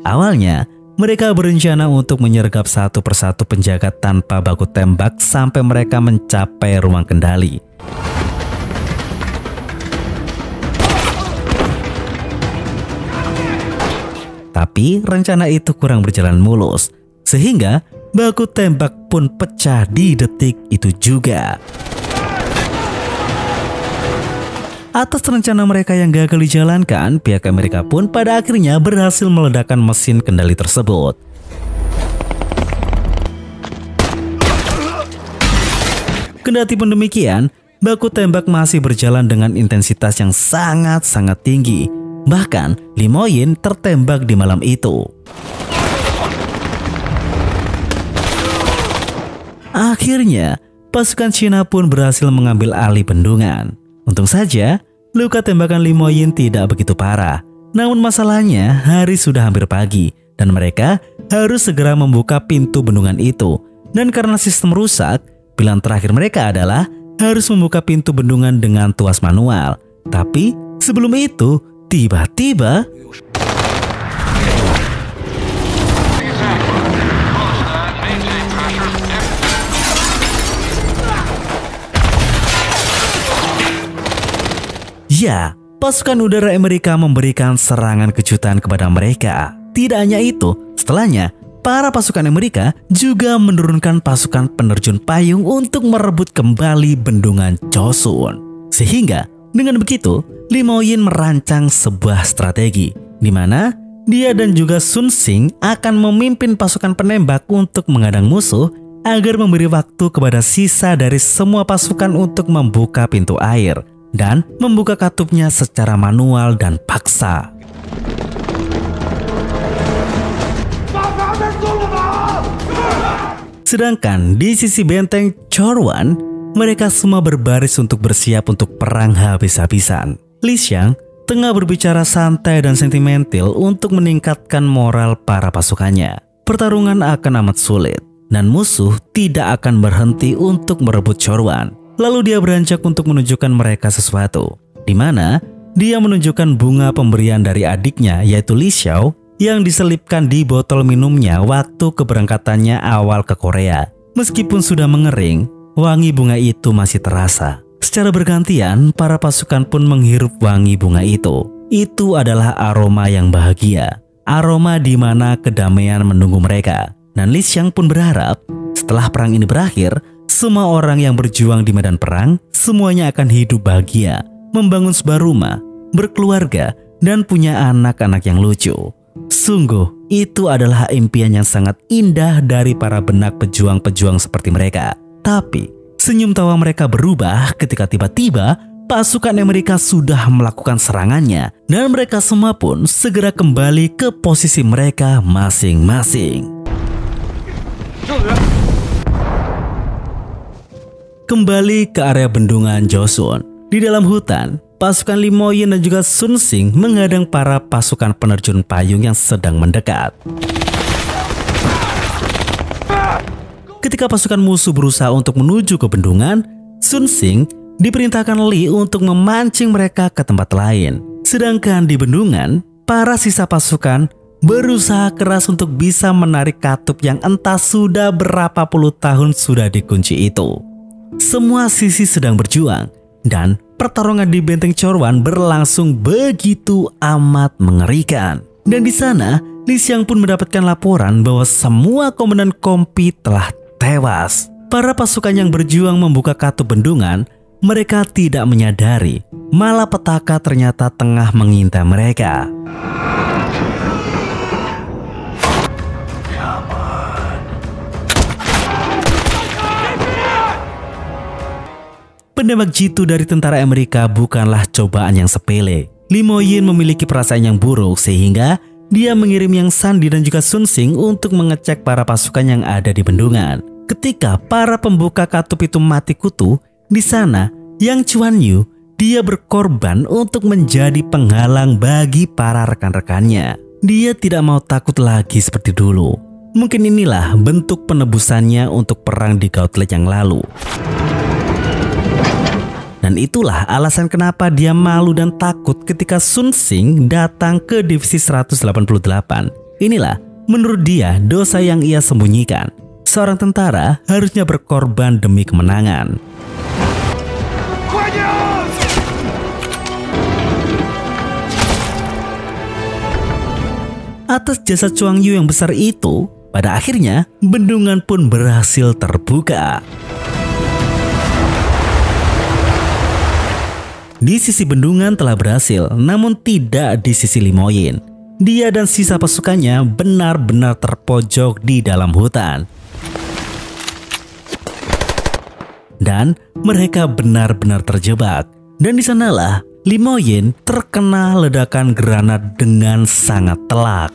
Awalnya, mereka berencana untuk menyergap satu persatu penjaga tanpa baku tembak sampai mereka mencapai ruang kendali. Tapi rencana itu kurang berjalan mulus, sehingga baku tembak pun pecah di detik itu juga. Atas rencana mereka yang gagal dijalankan, pihak Amerika pun pada akhirnya berhasil meledakkan mesin kendali tersebut. Kendati pun demikian, baku tembak masih berjalan dengan intensitas yang sangat-sangat tinggi. Bahkan, Limoyin tertembak di malam itu. Akhirnya, pasukan Cina pun berhasil mengambil alih bendungan. Untung saja, luka tembakan Limoyin tidak begitu parah. Namun masalahnya, hari sudah hampir pagi dan mereka harus segera membuka pintu bendungan itu. Dan karena sistem rusak, pilihan terakhir mereka adalah harus membuka pintu bendungan dengan tuas manual. Tapi sebelum itu, tiba-tiba ya, pasukan udara Amerika memberikan serangan kejutan kepada mereka. Tidak hanya itu, setelahnya para pasukan Amerika juga menurunkan pasukan penerjun payung untuk merebut kembali bendungan Joseon. Sehingga dengan begitu, Limoyin merancang sebuah strategi di mana dia dan juga Sun Xing akan memimpin pasukan penembak untuk menghadang musuh agar memberi waktu kepada sisa dari semua pasukan untuk membuka pintu air dan membuka katupnya secara manual dan paksa. Sedangkan di sisi benteng Chorwan, mereka semua berbaris untuk bersiap untuk perang habis-habisan. Li Xiang tengah berbicara santai dan sentimental untuk meningkatkan moral para pasukannya. Pertarungan akan amat sulit dan musuh tidak akan berhenti untuk merebut Chorwan. Lalu dia beranjak untuk menunjukkan mereka sesuatu, di mana dia menunjukkan bunga pemberian dari adiknya yaitu Li Xiao yang diselipkan di botol minumnya waktu keberangkatannya awal ke Korea. Meskipun sudah mengering, wangi bunga itu masih terasa. Secara bergantian, para pasukan pun menghirup wangi bunga itu. Itu adalah aroma yang bahagia, aroma di mana kedamaian menunggu mereka. Dan Li Xiang pun berharap setelah perang ini berakhir, semua orang yang berjuang di medan perang semuanya akan hidup bahagia, membangun sebuah rumah, berkeluarga, dan punya anak-anak yang lucu. Sungguh, itu adalah impian yang sangat indah dari para benak pejuang-pejuang seperti mereka. Tapi, senyum tawa mereka berubah ketika tiba-tiba pasukan Amerika sudah melakukan serangannya dan mereka semua pun segera kembali ke posisi mereka masing-masing. Kembali ke area bendungan Joseon. Di dalam hutan, pasukan Lee Mo-yin dan juga Sun Xing menghadang para pasukan penerjun payung yang sedang mendekat. Ketika pasukan musuh berusaha untuk menuju ke bendungan, Sun Xing diperintahkan Lee untuk memancing mereka ke tempat lain. Sedangkan di bendungan, para sisa pasukan berusaha keras untuk bisa menarik katup yang entah sudah berapa puluh tahun sudah dikunci itu. Semua sisi sedang berjuang dan pertarungan di benteng Chorwan berlangsung begitu amat mengerikan. Dan di sana, Li Xiang pun mendapatkan laporan bahwa semua komandan kompi telah tewas. Para pasukan yang berjuang membuka katup bendungan, mereka tidak menyadari malapetaka ternyata tengah mengintai mereka. Penembak jitu dari tentara Amerika bukanlah cobaan yang sepele. Lee Mo-yin memiliki perasaan yang buruk sehingga dia mengirim Yang Sandi dan juga Sun Xing untuk mengecek para pasukan yang ada di bendungan. Ketika para pembuka katup itu mati kutu, di sana Yang Chuanyu dia berkorban untuk menjadi penghalang bagi para rekan-rekannya. Dia tidak mau takut lagi seperti dulu. Mungkin inilah bentuk penebusannya untuk perang di Gauntlet yang lalu. Dan itulah alasan kenapa dia malu dan takut ketika Sun Xing datang ke divisi 188. Inilah menurut dia dosa yang ia sembunyikan. Seorang tentara harusnya berkorban demi kemenangan. Atas jasa Chuang Yu yang besar itu, pada akhirnya bendungan pun berhasil terbuka. Di sisi bendungan telah berhasil, namun tidak di sisi Lee Mo-yin. Dia dan sisa pasukannya benar-benar terpojok di dalam hutan. Dan mereka benar-benar terjebak. Dan di sanalah Lee Mo-yin terkena ledakan granat dengan sangat telak.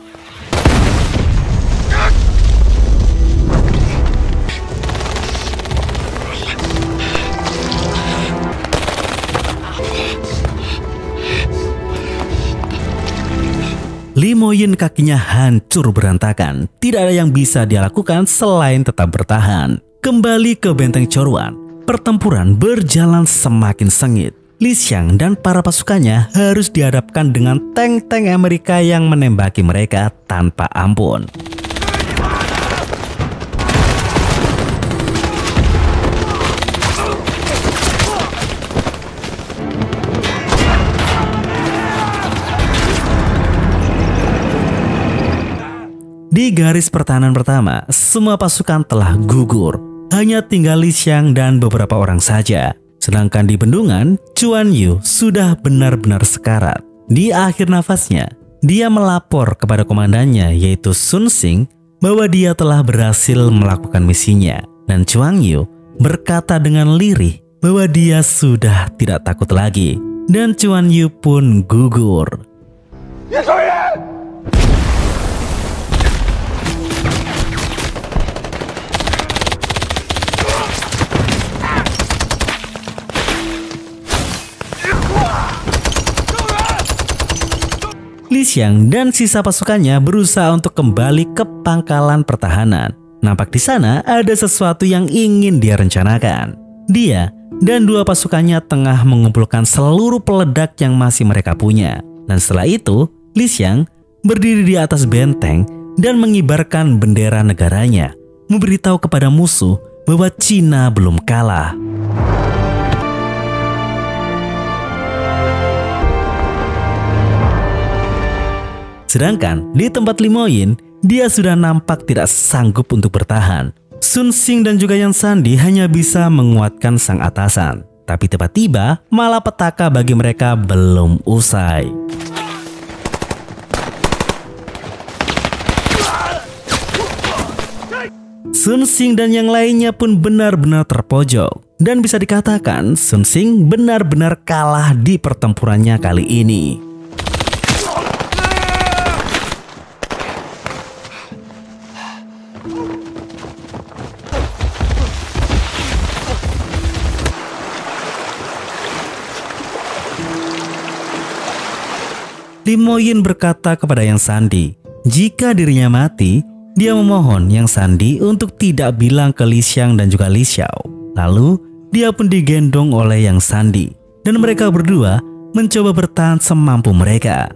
Lee Mo-yin kakinya hancur berantakan. Tidak ada yang bisa dia lakukan selain tetap bertahan. Kembali ke benteng Chorwan, pertempuran berjalan semakin sengit. Li Xiang dan para pasukannya harus dihadapkan dengan tank-tank Amerika yang menembaki mereka tanpa ampun. Di garis pertahanan pertama, semua pasukan telah gugur. Hanya tinggal Li Xiang dan beberapa orang saja. Sedangkan di bendungan, Chuan Yu sudah benar-benar sekarat. Di akhir nafasnya, dia melapor kepada komandannya yaitu Sun Xing bahwa dia telah berhasil melakukan misinya. Dan Chuan Yu berkata dengan lirih bahwa dia sudah tidak takut lagi. Dan Chuan Yu pun gugur. Li Xiang dan sisa pasukannya berusaha untuk kembali ke pangkalan pertahanan. Nampak di sana ada sesuatu yang ingin dia rencanakan. Dia dan dua pasukannya tengah mengumpulkan seluruh peledak yang masih mereka punya. Dan setelah itu, Li Xiang berdiri di atas benteng dan mengibarkan bendera negaranya, memberitahu kepada musuh bahwa Cina belum kalah. Sedangkan di tempat Li Moyin, dia sudah nampak tidak sanggup untuk bertahan. Sun Xing dan juga Yang Sandi hanya bisa menguatkan sang atasan. Tapi tiba-tiba malapetaka bagi mereka belum usai. Sun Xing dan yang lainnya pun benar-benar terpojok. Dan bisa dikatakan Sun Xing benar-benar kalah di pertempurannya kali ini. Li Moyin berkata kepada Yang Sandi, jika dirinya mati, dia memohon Yang Sandi untuk tidak bilang ke Li Xiang dan juga Li Xiao. Lalu, dia pun digendong oleh Yang Sandi, dan mereka berdua mencoba bertahan semampu mereka.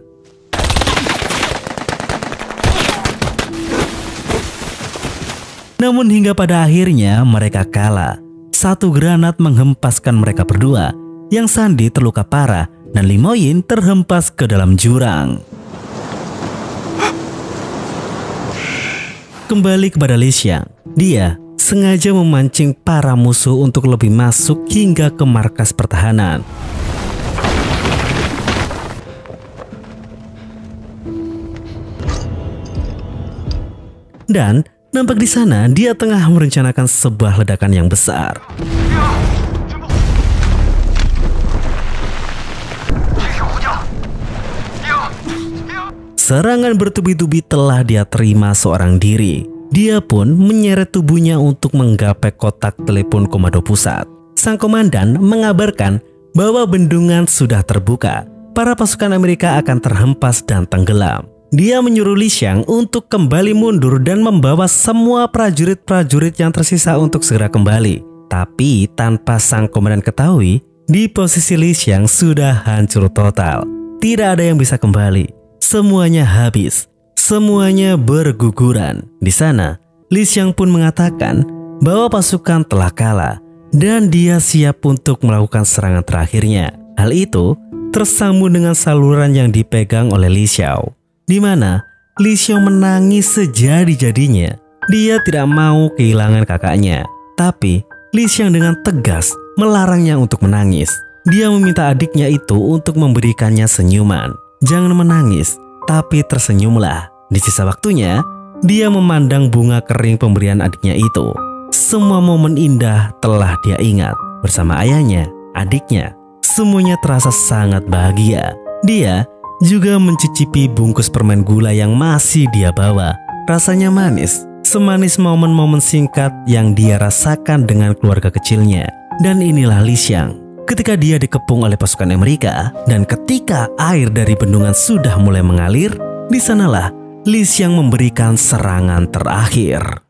Namun hingga pada akhirnya mereka kalah. Satu granat menghempaskan mereka berdua. Yang Sandi terluka parah dan Li Moyin terhempas ke dalam jurang. Kembali kepada Li Xiang, dia sengaja memancing para musuh untuk lebih masuk hingga ke markas pertahanan. Dan nampak di sana dia tengah merencanakan sebuah ledakan yang besar. Serangan bertubi-tubi telah dia terima seorang diri. Dia pun menyeret tubuhnya untuk menggapai kotak telepon komando pusat. Sang komandan mengabarkan bahwa bendungan sudah terbuka. Para pasukan Amerika akan terhempas dan tenggelam. Dia menyuruh Li Xiang untuk kembali mundur dan membawa semua prajurit-prajurit yang tersisa untuk segera kembali. Tapi tanpa sang komandan ketahui, di posisi Li Xiang sudah hancur total. Tidak ada yang bisa kembali. Semuanya habis, semuanya berguguran. Di sana, Li Xiang pun mengatakan bahwa pasukan telah kalah dan dia siap untuk melakukan serangan terakhirnya. Hal itu tersambung dengan saluran yang dipegang oleh Li Xiao, di mana Li Xiao menangis sejadi-jadinya. Dia tidak mau kehilangan kakaknya, tapi Li Xiang dengan tegas melarangnya untuk menangis. Dia meminta adiknya itu untuk memberikannya senyuman. Jangan menangis, tapi tersenyumlah. Di sisa waktunya, dia memandang bunga kering pemberian adiknya itu. Semua momen indah telah dia ingat bersama ayahnya, adiknya. Semuanya terasa sangat bahagia. Dia juga mencicipi bungkus permen gula yang masih dia bawa. Rasanya manis, semanis momen-momen singkat yang dia rasakan dengan keluarga kecilnya. Dan inilah Li Xiang. Ketika dia dikepung oleh pasukan Amerika dan ketika air dari bendungan sudah mulai mengalir, di sanalah Li Xiang memberikan serangan terakhir.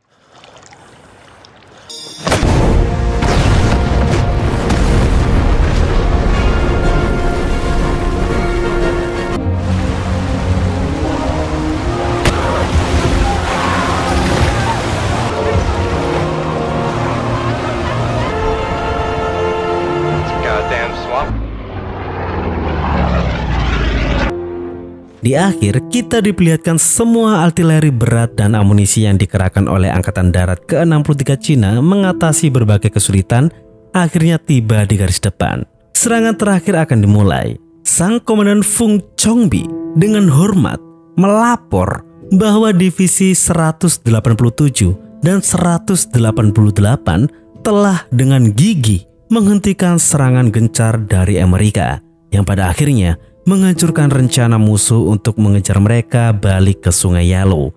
Di akhir, kita diperlihatkan semua artileri berat dan amunisi yang dikerahkan oleh Angkatan Darat ke-63 Cina mengatasi berbagai kesulitan, akhirnya tiba di garis depan. Serangan terakhir akan dimulai. Sang Komandan Fung Chongbi dengan hormat melapor bahwa divisi 187 dan 188 telah dengan gigih menghentikan serangan gencar dari Amerika, yang pada akhirnya menghancurkan rencana musuh untuk mengejar mereka balik ke Sungai Yalu.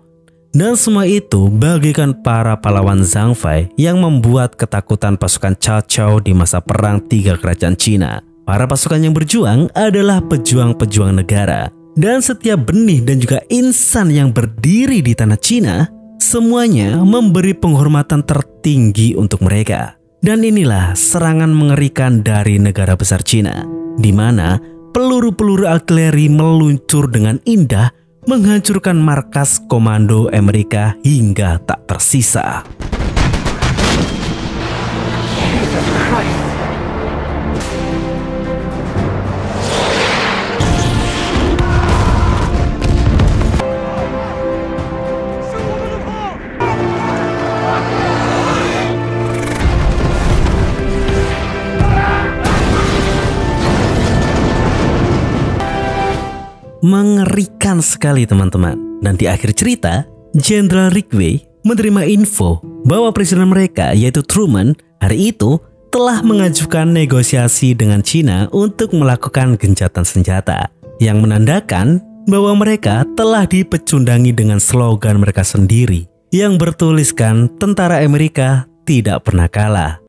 Dan semua itu bagaikan para pahlawan Zhang Fei yang membuat ketakutan pasukan Cao Cao di masa perang tiga kerajaan Cina. Para pasukan yang berjuang adalah pejuang-pejuang negara. Dan setiap benih dan juga insan yang berdiri di tanah Cina, semuanya memberi penghormatan tertinggi untuk mereka. Dan inilah serangan mengerikan dari negara besar Cina, di mana peluru-peluru artileri meluncur dengan indah menghancurkan markas komando Amerika hingga tak tersisa. Mengerikan sekali teman-teman. Dan di akhir cerita, Jenderal Ridgway menerima info bahwa presiden mereka yaitu Truman hari itu telah mengajukan negosiasi dengan Cina untuk melakukan gencatan senjata, yang menandakan bahwa mereka telah dipecundangi dengan slogan mereka sendiri yang bertuliskan tentara Amerika tidak pernah kalah.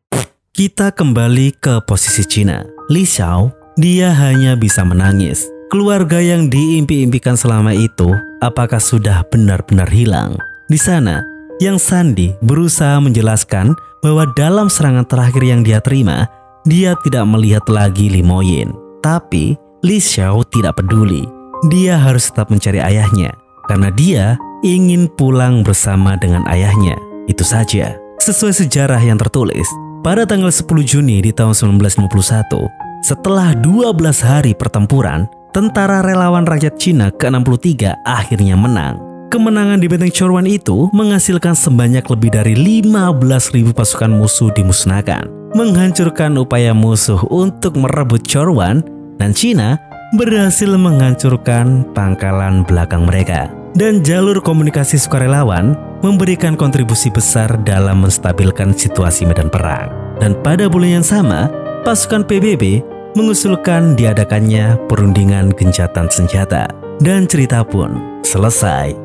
Kita kembali ke posisi Cina. Li Xiao, dia hanya bisa menangis. Keluarga yang diimpi-impikan selama itu apakah sudah benar-benar hilang? Di sana, Yang Sandi berusaha menjelaskan bahwa dalam serangan terakhir yang dia terima, dia tidak melihat lagi Li Moyin. Tapi Li Xiao tidak peduli. Dia harus tetap mencari ayahnya karena dia ingin pulang bersama dengan ayahnya. Itu saja. Sesuai sejarah yang tertulis, pada tanggal 10 Juni di tahun 1951, setelah 12 hari pertempuran, tentara relawan rakyat Cina ke-63 akhirnya menang. Kemenangan di Benteng Chorwan itu menghasilkan sebanyak lebih dari 15.000 pasukan musuh dimusnahkan, menghancurkan upaya musuh untuk merebut Chorwan, dan Cina berhasil menghancurkan pangkalan belakang mereka. Dan jalur komunikasi sukarelawan memberikan kontribusi besar dalam menstabilkan situasi medan perang. Dan pada bulan yang sama, pasukan PBB mengusulkan diadakannya perundingan gencatan senjata, dan cerita pun selesai.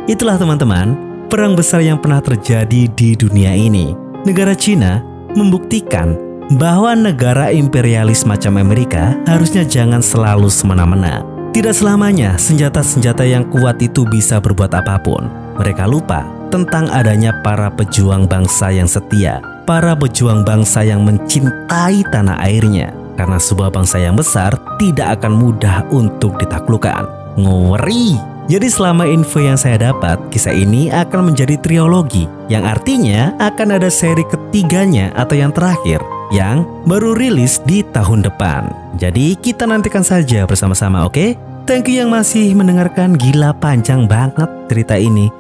Itulah teman-teman, perang besar yang pernah terjadi di dunia ini. Negara Cina membuktikan bahwa negara imperialis macam Amerika harusnya jangan selalu semena-mena. Tidak selamanya senjata-senjata yang kuat itu bisa berbuat apapun. Mereka lupa tentang adanya para pejuang bangsa yang setia, para pejuang bangsa yang mencintai tanah airnya. Karena sebuah bangsa yang besar tidak akan mudah untuk ditaklukkan. Ngeri! Jadi selama info yang saya dapat, kisah ini akan menjadi trilogi, yang artinya akan ada seri ketiganya atau yang terakhir, yang baru rilis di tahun depan. Jadi kita nantikan saja bersama-sama, oke? Thank you yang masih mendengarkan. Gila panjang banget cerita ini.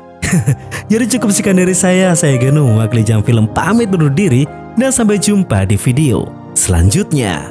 Jadi cukup sekian dari saya Genu, mewakili Jam Film pamit undur diri, dan sampai jumpa di video selanjutnya.